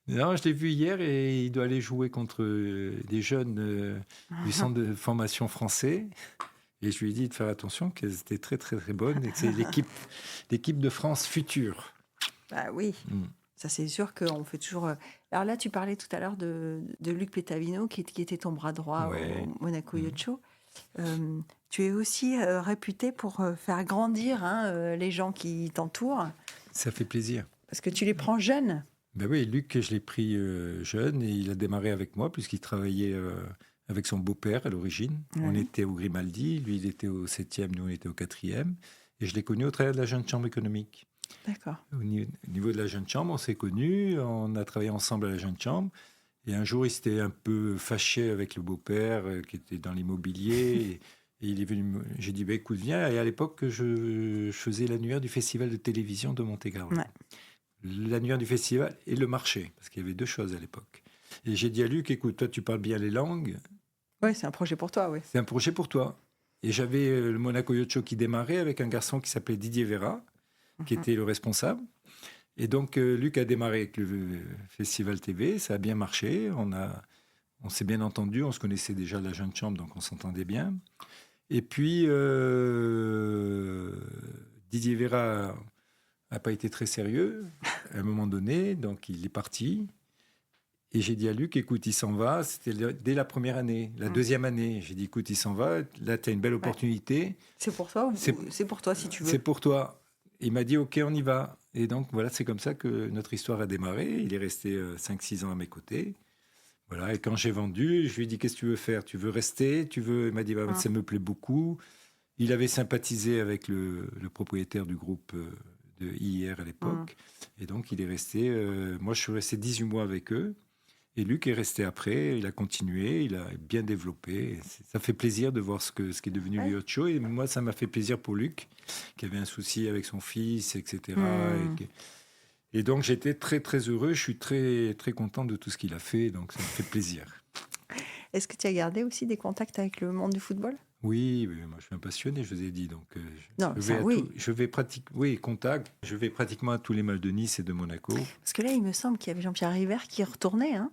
B: Non, je l'ai vu hier et il doit aller jouer contre des jeunes du centre de formation français. Et je lui ai dit de faire attention, qu'elles étaient très, très, très bonnes et que c'est l'équipe de France future.
A: Bah oui, ça c'est sûr qu'on fait toujours... Alors là, tu parlais tout à l'heure de Luc Pétavino, qui était ton bras droit au Monaco Yacht Show. Tu es aussi réputé pour faire grandir les gens qui t'entourent. Ça
B: fait plaisir.
A: Parce que tu les prends jeunes.
B: Ben oui, Luc, je l'ai pris jeune et il a démarré avec moi puisqu'il travaillait avec son beau-père à l'origine. Ouais. On était au Grimaldi, lui il était au 7e, nous on était au 4e. Et je l'ai connu au travers de la Jeune Chambre économique.
A: D'accord.
B: Au niveau de la Jeune Chambre, on s'est connus, on a travaillé ensemble à la Jeune Chambre. Et un jour, il s'était un peu fâché avec le beau-père qui était dans l'immobilier. Et il est venu, j'ai dit, écoute, viens. Et à l'époque, je faisais l'annuaire du festival de télévision de Monte-Carlo.
A: Ouais.
B: L'annuaire du festival et le marché, parce qu'il y avait 2 choses à l'époque. Et j'ai dit à Luc, écoute, toi, tu parles bien les langues.
A: Oui, c'est un projet pour toi, oui.
B: C'est un projet pour toi. Et j'avais le Monaco Yacht Show qui démarrait avec un garçon qui s'appelait Didier Vera, qui était le responsable. Et donc, Luc a démarré avec le Festival TV. Ça a bien marché. On s'est bien entendu. On se connaissait déjà de la jeune chambre, donc on s'entendait bien. Et puis, Didier Vera n'a pas été très sérieux à un moment donné. Donc, il est parti. Et j'ai dit à Luc, écoute, il s'en va. C'était dès la première année, la deuxième année. J'ai dit, écoute, il s'en va. Là, tu as une belle opportunité.
A: Ouais. C'est pour toi ou c'est pour toi, si tu veux?
B: C'est pour toi. Il m'a dit, OK, on y va. Et donc, voilà, c'est comme ça que notre histoire a démarré. Il est resté 5-6 ans à mes côtés. Voilà. Et quand j'ai vendu, je lui ai dit, qu'est-ce que tu veux faire? Tu veux rester? Il m'a dit, ça me plaît beaucoup. Il avait sympathisé avec le propriétaire du groupe de IR à l'époque. Et donc, il est resté... moi, je suis resté 18 mois avec eux. Et Luc est resté après, il a continué, il a bien développé. Ça fait plaisir de voir ce qui est devenu le Yacht Show. Et moi, ça m'a fait plaisir pour Luc, qui avait un souci avec son fils, etc. Et donc, j'étais très, très heureux. Je suis très, très content de tout ce qu'il a fait. Donc, ça me fait plaisir.
A: Est-ce que tu as gardé aussi des contacts avec le monde du football?
B: Oui, moi, je suis un passionné, je vous ai dit. Donc, je vais contact. Je vais pratiquement à tous les matchs de Nice et de Monaco.
A: Parce que là, il me semble qu'il y avait Jean-Pierre River qui retournait, hein?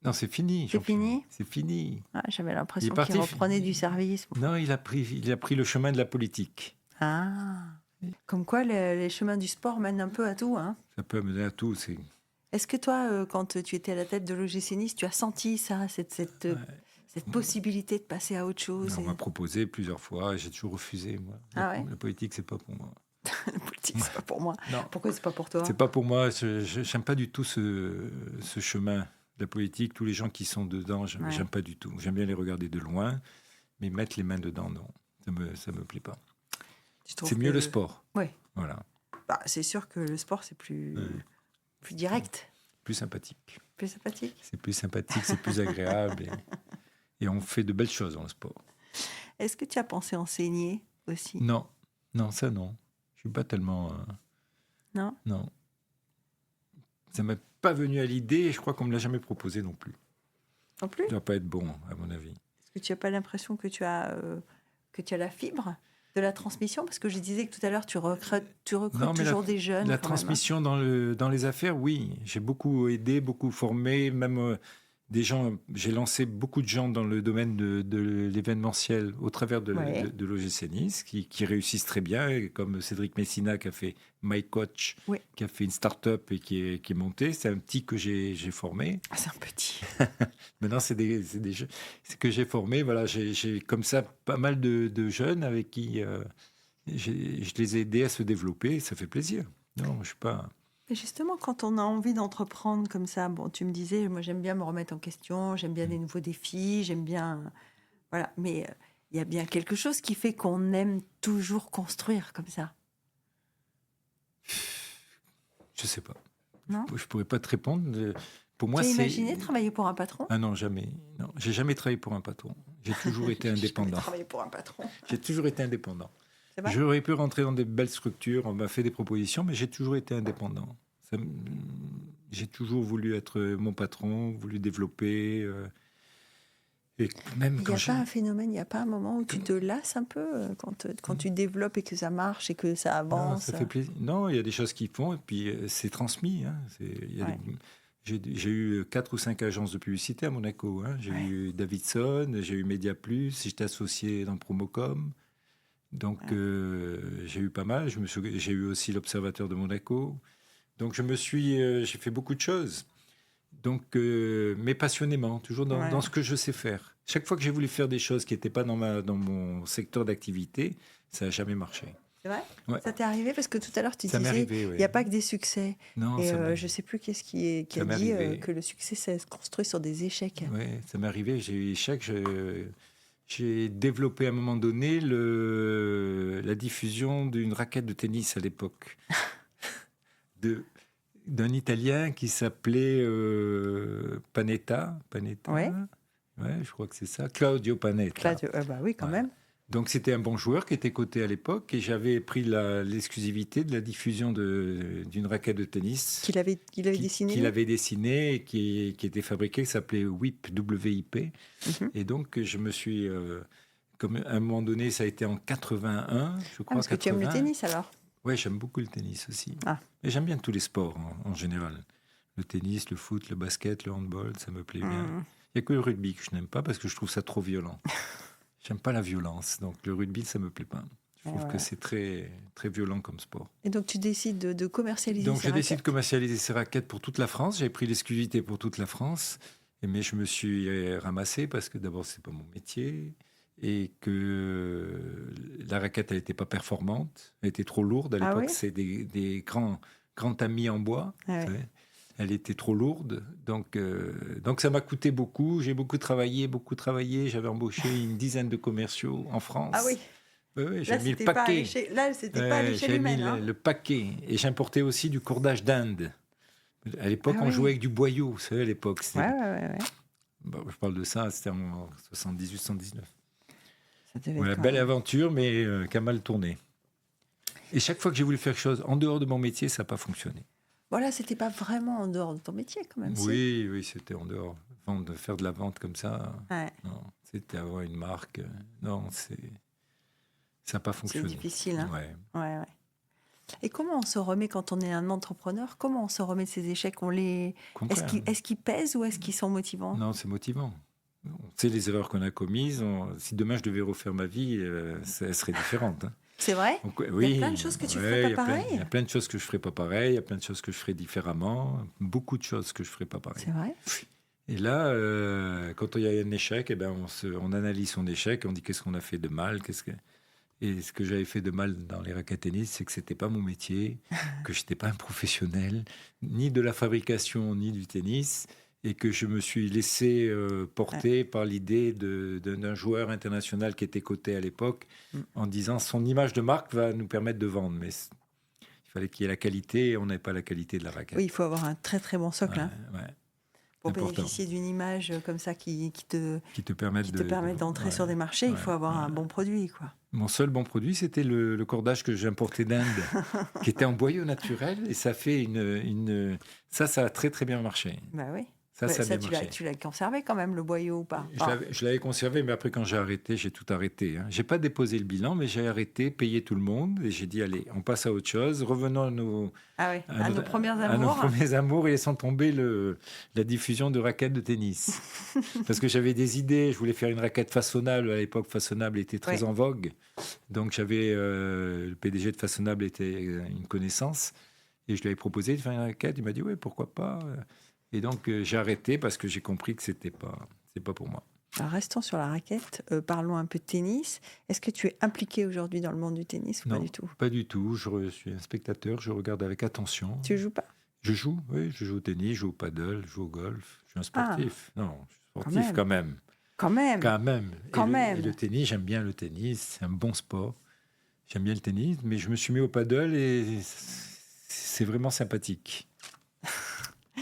B: Non, c'est fini.
A: C'est fini?
B: C'est fini.
A: Ah, j'avais l'impression qu'il reprenait du service.
B: Non, il a pris le chemin de la politique.
A: Ah, comme quoi les chemins du sport mènent un peu à tout, hein?
B: Ça peut mener à tout.
A: Est-ce que toi, quand tu étais à la tête de l'OGC Nice, tu as senti ça, cette possibilité de passer à autre chose?
B: On m'a proposé plusieurs fois et j'ai toujours refusé. Moi. La politique, c'est pas pour moi.
A: La politique, c'est pas pour moi.
B: Non.
A: Pourquoi c'est pas pour toi?
B: C'est pas pour moi. Je n'aime pas du tout ce chemin. La politique, tous les gens qui sont dedans, j'aime pas du tout. J'aime bien les regarder de loin, mais mettre les mains dedans, non, ça me plaît pas. C'est mieux le sport.
A: Oui.
B: Voilà.
A: Bah, c'est sûr que le sport, c'est plus direct.
B: Plus sympathique.
A: Plus sympathique.
B: C'est plus sympathique, c'est plus agréable. Et on fait de belles choses dans le sport.
A: Est-ce que tu as pensé enseigner aussi?
B: Non, ça non. Je suis pas tellement...
A: Non.
B: Ça m'est pas venu à l'idée et je crois qu'on me l'a jamais proposé non plus.
A: Non plus?
B: Ça doit pas être bon, à mon avis.
A: Est-ce que tu n'as pas l'impression que tu as la fibre de la transmission? Parce que je disais que tout à l'heure, tu recrutes toujours des jeunes.
B: La transmission dans les affaires, oui. J'ai beaucoup aidé, beaucoup formé, même des gens. J'ai lancé beaucoup de gens dans le domaine de l'événementiel au travers de l'OGC Nice, qui réussissent très bien, comme Cédric Messina qui a fait My Coach, qui a fait une start-up et qui est montée. C'est un petit que j'ai formé.
A: Ah, c'est un petit.
B: Maintenant, c'est que j'ai formé. Voilà, j'ai comme ça pas mal de jeunes avec qui je les ai aidés à se développer. Ça fait plaisir. Non, je suis pas...
A: Mais justement, quand on a envie d'entreprendre comme ça, bon, tu me disais, moi j'aime bien me remettre en question, j'aime bien des nouveaux défis, j'aime bien... Voilà, mais il y a bien quelque chose qui fait qu'on aime toujours construire comme ça.
B: Je sais pas.
A: Non ?
B: Je pourrais pas te répondre. Pour moi,
A: tu as imaginé travailler pour un patron ?
B: Ah non, jamais. Non, j'ai jamais travaillé pour un patron. J'ai toujours été indépendant.
A: J'ai travaillé pour un patron.
B: J'ai toujours été indépendant.
A: C'est vrai ?
B: J'aurais pu rentrer dans des belles structures, on m'a fait des propositions, mais j'ai toujours été indépendant. J'ai toujours voulu être mon patron, voulu développer. Et même
A: il n'y a pas un phénomène, il n'y a pas un moment où tu te lasses un peu quand tu développes et que ça marche et que ça avance.
B: Non, ça fait plaisir. Non, il y a des choses qui font et puis c'est transmis. Hein. J'ai eu 4 ou 5 agences de publicité à Monaco. Hein. J'ai eu Davidson, j'ai eu Media Plus, j'étais associé dans Promocom. Donc j'ai eu pas mal. J'ai eu aussi l'Observateur de Monaco. Donc j'ai fait beaucoup de choses. Donc, mais passionnément, toujours dans ce que je sais faire. Chaque fois que j'ai voulu faire des choses qui n'étaient pas dans mon secteur d'activité, ça n'a jamais marché.
A: C'est vrai ? Ça t'est arrivé ? Parce que tout à l'heure, tu
B: ça
A: disais, il n'y a pas que des succès.
B: Non,
A: et je ne sais plus qui a dit que le succès, ça se construit sur des échecs.
B: Oui, ça m'est arrivé. J'ai eu échec. J'ai développé à un moment donné la diffusion d'une raquette de tennis à l'époque. D'un Italien qui s'appelait Panetta.
A: Ouais.
B: Ouais, je crois que c'est ça. Claudio Panetta.
A: Bah oui, quand même.
B: Donc c'était un bon joueur qui était coté à l'époque et j'avais pris l'exclusivité de la diffusion d'une raquette de tennis
A: Qu'il avait dessiné.
B: Qu'il avait dessinée et qui était fabriquée, qui s'appelait WIP, W-I-P. Et donc je me suis, comme à un moment donné, ça a été en 81, je crois.
A: Parce que tu aimes le tennis alors.
B: Oui, j'aime beaucoup le tennis aussi.
A: Ah.
B: Et j'aime bien tous les sports en général. Le tennis, le foot, le basket, le handball, ça me plaît bien. Il n'y a que le rugby que je n'aime pas parce que je trouve ça trop violent. J'aime pas la violence, donc le rugby, ça me plaît pas. Je trouve que c'est très, très violent comme sport.
A: Et donc tu décides de commercialiser ces raquettes.
B: Donc je décide de commercialiser ces raquettes pour toute la France. J'ai pris l'exclusivité pour toute la France, mais je me suis ramassé parce que d'abord c'est pas mon métier et que la raquette elle était pas performante, elle était trop lourde à l'époque. C'est des grands tamis en bois. Elle était trop lourde, donc ça m'a coûté beaucoup. J'ai beaucoup travaillé. J'avais embauché une dizaine de commerciaux en France.
A: Ah oui.
B: Oui, j'ai mis le paquet.
A: Là, c'était pas à l'échelle humaine.
B: J'ai mis le paquet. Et j'importais aussi du cordage d'Inde. À l'époque, on jouait avec du boyau. Vous savez, à l'époque.
A: Ouais.
B: Bon, je parle de ça, c'était en 78-79.
A: Voilà,
B: belle aventure, mais qui a mal tourné. Et chaque fois que j'ai voulu faire quelque chose en dehors de mon métier, ça n'a pas fonctionné.
A: Voilà, c'était pas vraiment en dehors de ton métier quand même.
B: Oui, c'était en dehors. De faire de la vente comme ça, non, c'était avoir une marque. Non, ça n'a pas fonctionné.
A: C'est difficile. Hein.
B: Ouais.
A: Et comment on se remet quand on est un entrepreneur? Comment on se remet de ces échecs? Est-ce qu'ils pèsent ou est-ce qu'ils sont motivants?
B: Non, c'est motivant. On sait les erreurs qu'on a commises. Si demain je devais refaire ma vie, elle serait différente. Hein.
A: C'est vrai?
B: Donc, oui,
A: il y a plein de choses que tu ferais pas pareil.
B: Il y a plein de choses que je ferais pas pareil. Il y a plein de choses que je ferais différemment. Beaucoup de choses que je ferais pas pareil.
A: C'est vrai?
B: Et là, quand il y a un échec, on analyse son échec et on dit qu'est-ce qu'on a fait de mal, Et ce que j'avais fait de mal dans les raquettes tennis, c'est que c'était pas mon métier, que j'étais pas un professionnel, ni de la fabrication, ni du tennis, et que je me suis laissé porter par l'idée d'un joueur international qui était coté à l'époque, en disant son image de marque va nous permettre de vendre. Mais il fallait qu'il y ait la qualité, et on n'avait pas la qualité de la raquette.
A: Oui, il faut avoir un très très bon socle. Pour
B: important.
A: Bénéficier d'une image comme ça qui te permette d'entrer sur des marchés, il faut avoir un bon produit, quoi.
B: Mon seul bon produit, c'était le cordage que j'importais d'Inde, qui était en boyau naturel, et ça fait ça a très très bien marché.
A: Bah oui.
B: Ça a bien marché.
A: Tu l'as conservé quand même, le boyau ou pas?
B: Je l'avais conservé, mais après quand j'ai arrêté, j'ai tout arrêté. J'ai pas déposé le bilan, mais j'ai arrêté, payé tout le monde, et j'ai dit allez, on passe à autre chose. Revenons à nos
A: premiers amours.
B: À nos premiers amours, et laissons tomber la diffusion de raquettes de tennis. Parce que j'avais des idées, je voulais faire une raquette façonnable. À l'époque, façonnable était très en vogue. Donc j'avais le PDG de Façonnable était une connaissance, et je lui avais proposé de faire une raquette. Il m'a dit oui, pourquoi pas. Et donc, j'ai arrêté parce que j'ai compris que c'est pas pour moi.
A: Alors, restons sur la raquette. Parlons un peu de tennis. Est-ce que tu es impliqué aujourd'hui dans le monde du tennis ou
B: non,
A: pas du tout?
B: Pas du tout. Je suis un spectateur. Je regarde avec attention.
A: Tu joues pas?
B: Je joue, oui. Je joue au tennis, je joue au paddle, je joue au golf. Je suis un sportif. Non, je suis sportif quand même.
A: Quand même.
B: Et le tennis, j'aime bien le tennis. C'est un bon sport. J'aime bien le tennis, mais je me suis mis au paddle et c'est vraiment sympathique.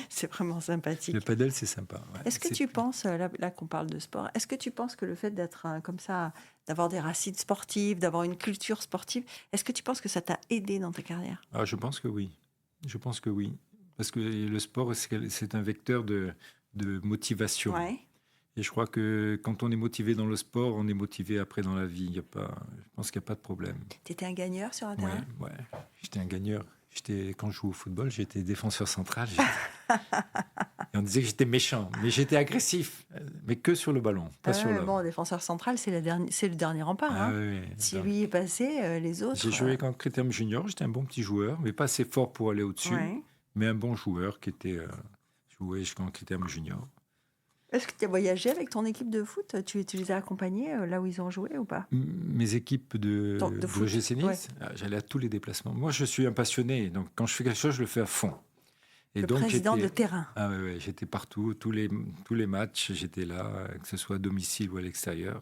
A: C'est vraiment sympathique.
B: Le paddle, c'est sympa. Ouais.
A: Est-ce que tu penses, là qu'on parle de sport, est-ce que tu penses que le fait d'être comme ça, d'avoir des racines sportives, d'avoir une culture sportive, est-ce que tu penses que ça t'a aidé dans ta carrière?
B: Je pense que oui. Parce que le sport, c'est un vecteur de motivation.
A: Ouais.
B: Et je crois que quand on est motivé dans le sport, on est motivé après dans la vie. Je pense qu'il n'y a pas de problème.
A: Tu étais un gagneur sur un terrain?
B: Oui, j'étais un gagneur. Quand je jouais au football, j'étais défenseur central. Et on disait que j'étais méchant, mais j'étais agressif, mais que sur le ballon, pas sur le...
A: Bon, défenseur central, c'est le dernier rempart. Si lui est passé, les autres...
B: J'ai joué quand Critérium Junior, j'étais un bon petit joueur, mais pas assez fort pour aller au-dessus, mais un bon joueur qui était joué jusqu'en Critérium Junior.
A: Est-ce que tu as voyagé avec ton équipe de foot? Tu les as accompagnés là où ils ont joué ou pas?
B: Mes équipes de l'OGC Nice, j'allais à tous les déplacements. Moi, je suis un passionné, donc quand je fais quelque chose, je le fais à fond. Et
A: le
B: donc,
A: président de terrain.
B: J'étais partout, tous les matchs, j'étais là, que ce soit à domicile ou à l'extérieur.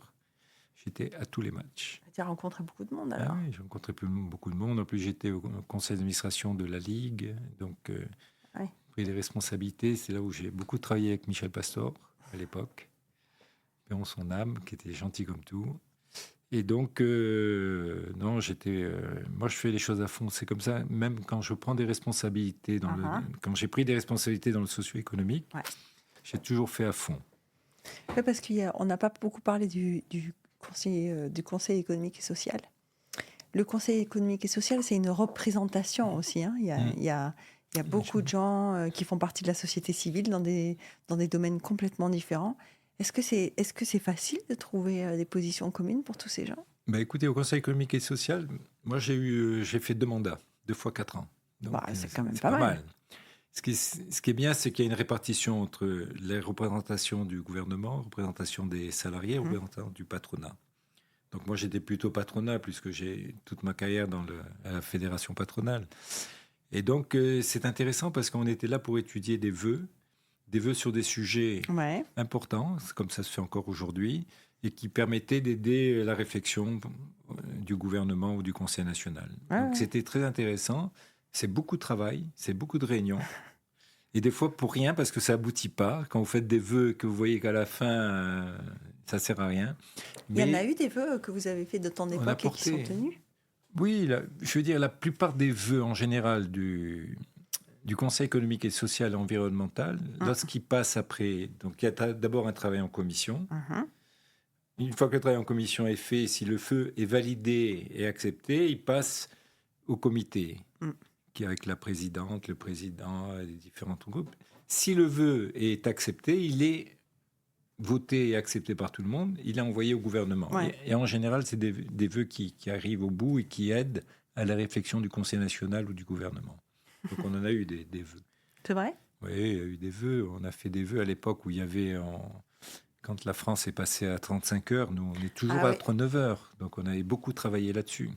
B: J'étais à tous les matchs.
A: Tu as rencontré beaucoup de monde alors?
B: Oui, j'ai rencontré beaucoup de monde. En plus, j'étais au conseil d'administration de la Ligue, donc j'ai pris des responsabilités. C'est là où j'ai beaucoup travaillé avec Michel Pastor à l'époque, payons son âme, qui était gentil comme tout. Et donc, non, moi, je fais les choses à fond. C'est comme ça, même quand je prends des responsabilités, quand j'ai pris des responsabilités dans le socio-économique, j'ai toujours fait à fond.
A: Oui, parce qu'on n'a pas beaucoup parlé du Conseil économique et social. Le Conseil économique et social, c'est une représentation aussi. Hein. Il y a beaucoup de gens qui font partie de la société civile dans des domaines complètement différents. Est-ce que c'est facile de trouver des positions communes pour tous ces gens ?
B: Écoutez, au Conseil économique et social, moi j'ai fait 2 mandats, 2 fois 4 ans. Donc,
A: c'est quand même pas mal.
B: Ce qui est bien, c'est qu'il y a une répartition entre les représentations du gouvernement, représentation des salariés, représentation du patronat. Donc moi j'étais plutôt patronat puisque j'ai toute ma carrière à la fédération patronale. Et donc c'est intéressant parce qu'on était là pour étudier des vœux sur des sujets importants, comme ça se fait encore aujourd'hui, et qui permettaient d'aider la réflexion du gouvernement ou du Conseil national. Donc c'était très intéressant. C'est beaucoup de travail, c'est beaucoup de réunions. Et des fois pour rien, parce que ça aboutit pas. Quand vous faites des vœux et que vous voyez qu'à la fin, ça sert à rien.
A: Mais il y en a eu des vœux que vous avez fait de temps d'époque et qui sont tenus ?
B: Oui, je veux dire, la plupart des vœux en général du Conseil économique et social et environnemental, lorsqu'il passe après, donc il y a d'abord un travail en commission. Une fois que le travail en commission est fait, si le vœu est validé et accepté, il passe au comité, qui est avec la présidente, le président, les différents groupes. Si le vœu est accepté, il est voté et accepté par tout le monde, il est envoyé au gouvernement. Et en général, c'est des vœux qui arrivent au bout et qui aident à la réflexion du Conseil national ou du gouvernement. Donc on en a eu des vœux.
A: C'est vrai ?
B: Oui, il y a eu des vœux. On a fait des vœux à l'époque où il y avait... Quand la France est passée à 35 heures, nous, on est toujours à 39 heures. Donc on avait beaucoup travaillé là-dessus.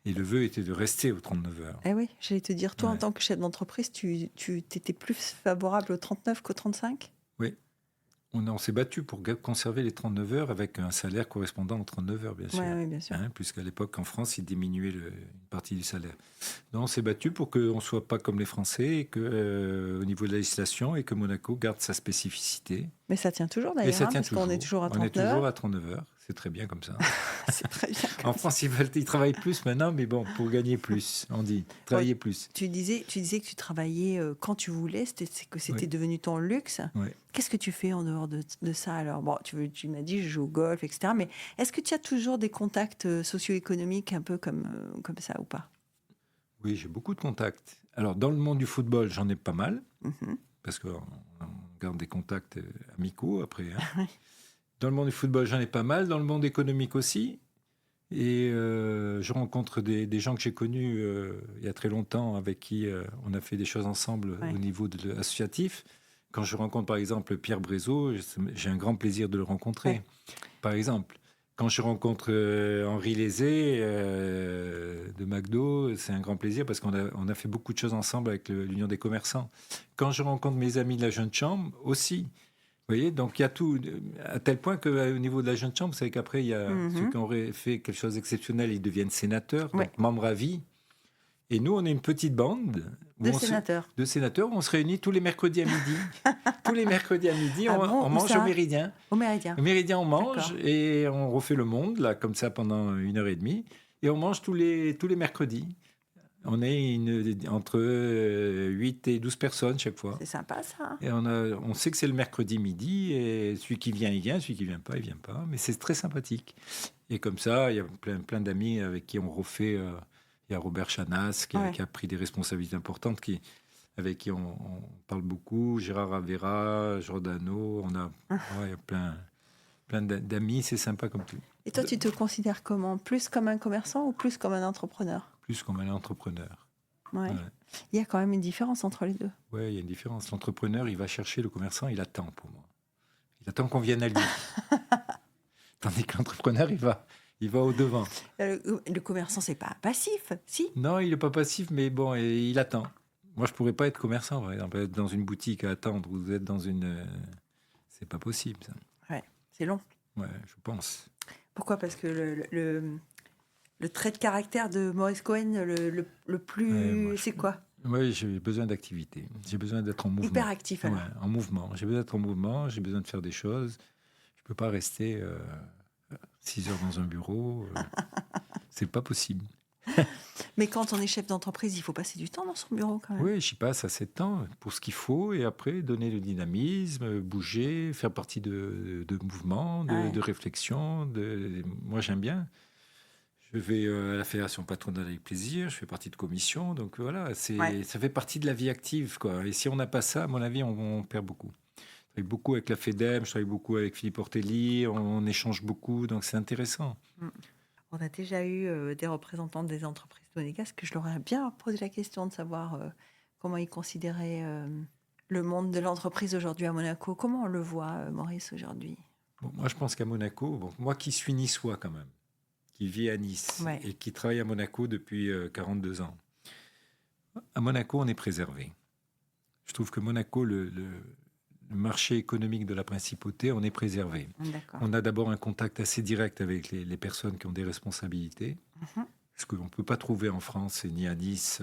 B: Et le vœu était de rester aux 39 heures.
A: Eh oui, j'allais te dire, toi, en tant que chef d'entreprise, tu étais plus favorable aux 39 qu'aux 35 ?
B: Oui. On s'est battu pour conserver les 39 heures avec un salaire correspondant aux 39 heures, bien sûr.
A: Oui, bien sûr.
B: Puisqu'à l'époque, en France, ils diminuaient une partie du salaire. Donc, on s'est battu pour qu'on ne soit pas comme les Français et au niveau de la législation et que Monaco garde sa spécificité.
A: Mais ça tient toujours d'ailleurs, parce qu'on est toujours à 39 heures.
B: On est toujours à 39 heures. C'est très bien comme ça.
A: C'est très bien.
B: En France, ils travaillent plus maintenant, mais bon, pour gagner plus, on dit, travailler plus.
A: Tu disais que tu travaillais quand tu voulais, c'était devenu ton luxe.
B: Oui.
A: Qu'est-ce que tu fais en dehors de ça alors ? Bon, tu m'as dit, je joue au golf, etc. Mais est-ce que tu as toujours des contacts socio-économiques un peu comme ça ou pas ?
B: Oui, j'ai beaucoup de contacts. Alors, dans le monde du football, j'en ai pas mal, parce qu'on garde des contacts amicaux après. Dans le monde du football, j'en ai pas mal. Dans le monde économique aussi. Et je rencontre des gens que j'ai connus il y a très longtemps, avec qui on a fait des choses ensemble au niveau de l'associatif. Quand je rencontre par exemple Pierre Brézot, j'ai un grand plaisir de le rencontrer. Par exemple, quand je rencontre Henri Lézé de McDo, c'est un grand plaisir parce qu'on a fait beaucoup de choses ensemble avec l'Union des commerçants. Quand je rencontre mes amis de la Jeune Chambre aussi. Vous voyez, donc il y a tout, à tel point qu'au niveau de la Jeune Chambre, vous savez qu'après, il y a ceux qui ont fait quelque chose d'exceptionnel, ils deviennent sénateurs, donc membres à vie. Et nous, on est une petite bande de sénateurs. On se réunit tous les mercredis à midi. Tous les mercredis à midi, on mange au Méridien.
A: Au Méridien.
B: Au Méridien, on mange et on refait le monde, là, comme ça, pendant 1h30. Et on mange tous les mercredis. On est entre 8 et 12 personnes chaque fois.
A: C'est sympa, ça.
B: Et on sait que c'est le mercredi midi, et celui qui vient, il vient, celui qui ne vient pas, il ne vient pas. Mais c'est très sympathique. Et comme ça, il y a plein d'amis avec qui on refait. Il y a Robert Chanas qui a pris des responsabilités importantes, avec qui on parle beaucoup. Gérard Avera, Giordano, il y a plein d'amis, c'est sympa comme tout.
A: Et toi, tu te considères comment ? Plus comme un commerçant ou plus comme un entrepreneur ?
B: Plus comme un entrepreneur.
A: Ouais. Il y a quand même une différence entre les deux.
B: Oui, il y a une différence. L'entrepreneur, il va chercher le commerçant, il attend pour moi. Il attend qu'on vienne à lui. Tandis que l'entrepreneur, il va au-devant.
A: Le commerçant, c'est pas passif, si ?
B: Non, il n'est pas passif, mais bon, il attend. Moi, je ne pourrais pas être commerçant, par exemple. Être dans une boutique à attendre, vous êtes dans une... c'est pas possible, ça.
A: Ouais, c'est long.
B: Ouais, je pense.
A: Pourquoi ? Parce que le trait de caractère de Maurice Cohen, le plus... c'est quoi ?
B: Oui, j'ai besoin d'activité. J'ai besoin d'être en mouvement.
A: Hyperactif, alors.
B: Ouais, en mouvement. J'ai besoin d'être en mouvement, j'ai besoin de faire des choses. Je ne peux pas rester... 6 heures dans un bureau, c'est pas possible.
A: Mais quand on est chef d'entreprise, il faut passer du temps dans son bureau quand même.
B: Oui, j'y passe assez de temps pour ce qu'il faut et après donner le dynamisme, bouger, faire partie de mouvements, de réflexion. Moi, j'aime bien. Je vais à la Fédération patronale avec plaisir, je fais partie de commission, donc voilà, ça fait partie de la vie active, quoi. Et si on n'a pas ça, à mon avis, on perd beaucoup. Je travaille beaucoup avec la FEDEM, je travaille beaucoup avec Philippe Ortelli, on échange beaucoup, donc c'est intéressant.
A: On a déjà eu des représentants des entreprises monégasques, je leur ai bien posé la question de savoir comment ils considéraient le monde de l'entreprise aujourd'hui à Monaco. Comment on le voit, Maurice, aujourd'hui?
B: Moi, je pense qu'à Monaco, moi qui suis niçois quand même, qui vit à Nice et qui travaille à Monaco depuis 42 ans. À Monaco, on est préservé. Je trouve que Monaco, le marché économique de la principauté, on est préservé.
A: D'accord.
B: On a d'abord un contact assez direct avec les personnes qui ont des responsabilités, ce qu'on ne peut pas trouver en France et ni à Nice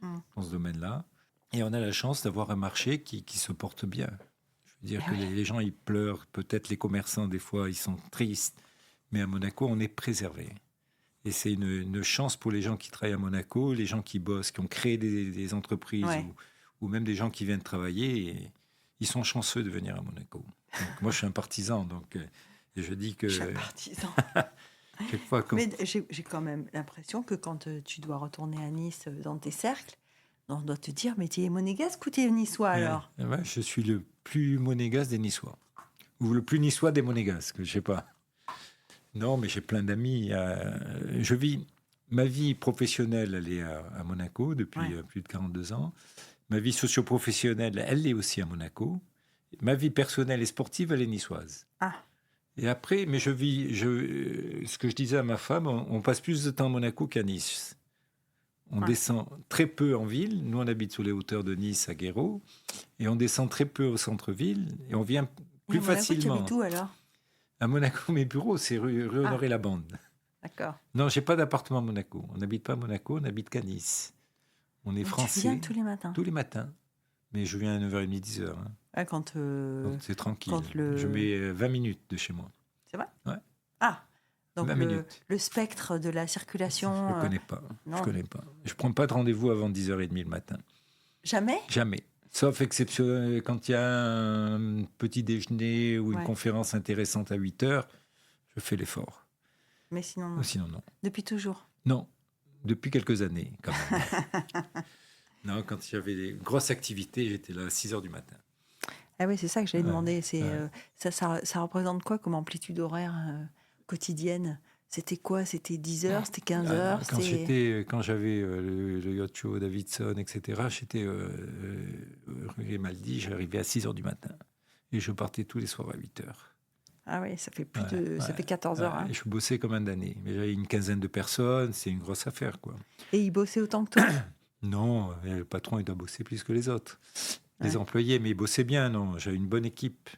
B: dans ce domaine-là. Et on a la chance d'avoir un marché qui se porte bien. Je veux dire que les gens, ils pleurent, peut-être les commerçants, des fois, ils sont tristes. Mais à Monaco, on est préservé. Et c'est une chance pour les gens qui travaillent à Monaco, les gens qui bossent, qui ont créé des entreprises ou même des gens qui viennent travailler. Et ils sont chanceux de venir à Monaco. Donc, moi, je suis un partisan. Donc, et je dis que...
A: Je suis un partisan. Mais j'ai quand même l'impression que quand tu dois retourner à Nice dans tes cercles, on doit te dire, mais tu es monégasque ou tu es niçois alors?
B: Je suis le plus monégasque des Niçois. Ou le plus niçois des monégasques, je ne sais pas. Non, mais j'ai plein d'amis. Ma vie professionnelle, elle est à Monaco depuis plus de 42 ans. Ma vie socio-professionnelle, elle est aussi à Monaco. Ma vie personnelle et sportive, elle est niçoise. Et après, mais ce que je disais à ma femme, on passe plus de temps à Monaco qu'à Nice. On descend très peu en ville. Nous, on habite sur les hauteurs de Nice, à Guéraud. Et on descend très peu au centre-ville. Et on vient plus facilement.
A: Tu habites où alors?
B: À Monaco, mes bureaux, c'est rue Honoré-Labande.
A: D'accord.
B: Non, j'ai pas d'appartement à Monaco. On n'habite pas à Monaco, on n'habite qu'à Nice. On est français.
A: Tu viens tous les matins?
B: Tous les matins. Mais je viens à 9h30, 10h.
A: Quand
B: c'est tranquille. Je mets 20 minutes de chez moi.
A: C'est vrai?
B: Ouais.
A: Donc le spectre de la circulation...
B: Je ne connais pas. Je ne prends pas de rendez-vous avant 10h30 le matin.
A: Jamais?
B: Jamais. Sauf exception, quand il y a un petit déjeuner ou une conférence intéressante à 8h, je fais l'effort.
A: Mais sinon, non.
B: Sinon, non.
A: Depuis toujours? Non.
B: Depuis quelques années, quand même. Non, quand il y avait des grosses activités, j'étais là à 6h du matin.
A: Ah oui, c'est ça que j'allais demander. Ça représente quoi comme amplitude horaire quotidienne? C'était quoi? C'était 10h? C'était 15h?
B: Quand j'avais le yacht show Davidson, etc., j'étais rue Grimaldi, j'arrivais à 6h du matin. Et je partais tous les soirs à 8h.
A: Ah oui, ça fait ça fait 14 heures. Hein.
B: Et je bossais comme un damné. Mais j'avais une quinzaine de personnes, c'est une grosse affaire, quoi.
A: Et ils bossaient autant que toi?
B: Non, le patron, il doit bosser plus que les autres. Les employés, mais ils bossaient bien, non. J'avais une bonne équipe.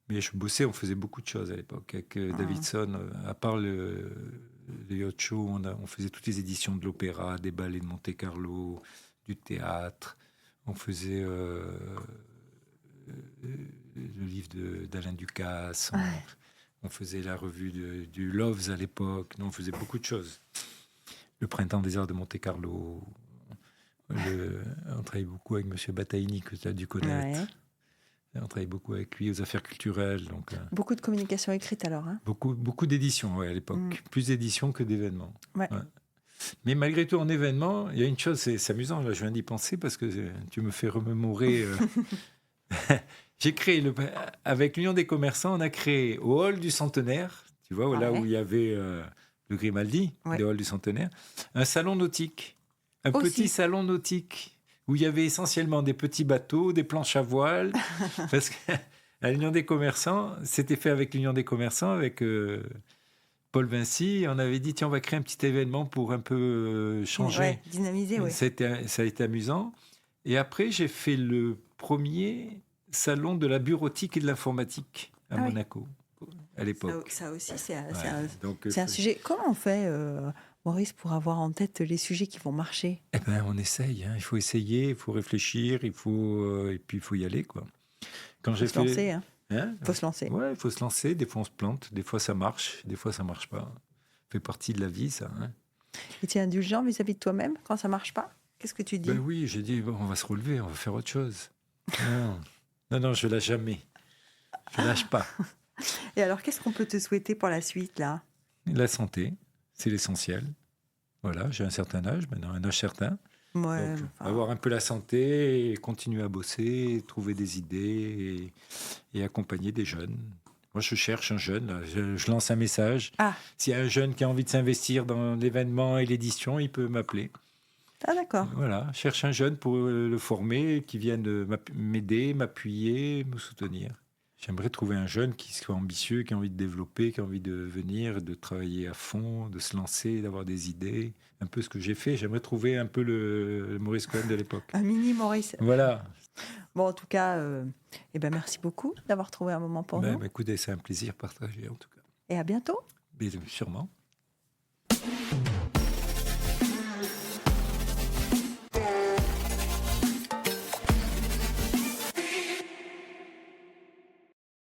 B: Mais je bossais, on faisait beaucoup de choses à l'époque. Avec Davidson, à part le yacht show, on faisait toutes les éditions de l'opéra, des ballets de Monte-Carlo, du théâtre. On faisait le livre d'Alain Ducasse. On faisait la revue du Loves à l'époque. On faisait beaucoup de choses. Le Printemps des Arts de Monte-Carlo. On travaillait beaucoup avec M. Bataini, que tu as dû connaître. Ouais. On travaillait beaucoup avec lui aux affaires culturelles. Donc,
A: beaucoup de communication écrite alors. Hein.
B: Beaucoup d'éditions à l'époque. Plus d'éditions que d'événements. Ouais. Mais malgré tout, en événement, il y a une chose, c'est amusant, là, je viens d'y penser parce que tu me fais remémorer. J'ai créé, avec l'Union des commerçants, on a créé au hall du Centenaire, tu vois, là où il y avait le Grimaldi, le hall du Centenaire, un salon nautique, petit salon nautique. Où il y avait essentiellement des petits bateaux, des planches à voile, parce qu'à l'Union des commerçants, c'était fait avec l'Union des commerçants, avec Paul Vinci, on avait dit, tiens, on va créer un petit événement pour un peu changer.
A: Dynamiser, oui.
B: Ça a été amusant. Et après, j'ai fait le premier salon de la bureautique et de l'informatique à Monaco, à l'époque.
A: Ça aussi, c'est un sujet. Comment on fait Maurice, pour avoir en tête les sujets qui vont marcher?
B: Eh ben, on essaye. Hein. Il faut essayer, il faut réfléchir, et puis il faut y aller, quoi. Quand j'ai fait, Hein?
A: Faut se lancer.
B: Ouais, il faut se lancer. Des fois, on se plante. Des fois, ça marche. Des fois, ça marche pas. Ça fait partie de la vie, ça. Hein?
A: Et tu es indulgent vis-à-vis de toi-même quand ça marche pas? Qu'est-ce que tu dis?
B: Ben oui, j'ai dit, bon, on va se relever, on va faire autre chose. Non, non, non, je lâche jamais. Je lâche pas.
A: Et alors, qu'est-ce qu'on peut te souhaiter pour la suite, là?
B: La santé, c'est l'essentiel. Voilà, j'ai un certain âge, maintenant un âge certain.
A: Ouais,
B: Donc,
A: enfin,
B: avoir un peu la santé, et continuer à bosser, trouver des idées et accompagner des jeunes. Moi, je cherche un jeune, là. Je lance un message.
A: Ah,
B: S'il y a un jeune qui a envie de s'investir dans l'événement et l'édition, il peut m'appeler.
A: ah d'accord.
B: Voilà, je cherche un jeune pour le former, qui vienne m'aider, m'appuyer, me soutenir. J'aimerais trouver un jeune qui soit ambitieux, qui a envie de développer, qui a envie de venir, de travailler à fond, de se lancer, d'avoir des idées. Un peu ce que j'ai fait. J'aimerais trouver un peu le Maurice Cohen de l'époque.
A: Un mini Maurice.
B: Voilà.
A: Bon, en tout cas, eh ben, merci beaucoup d'avoir trouvé un moment pour nous.
B: Écoutez, c'est un plaisir partagé en tout cas.
A: Et à bientôt.
B: Mais sûrement.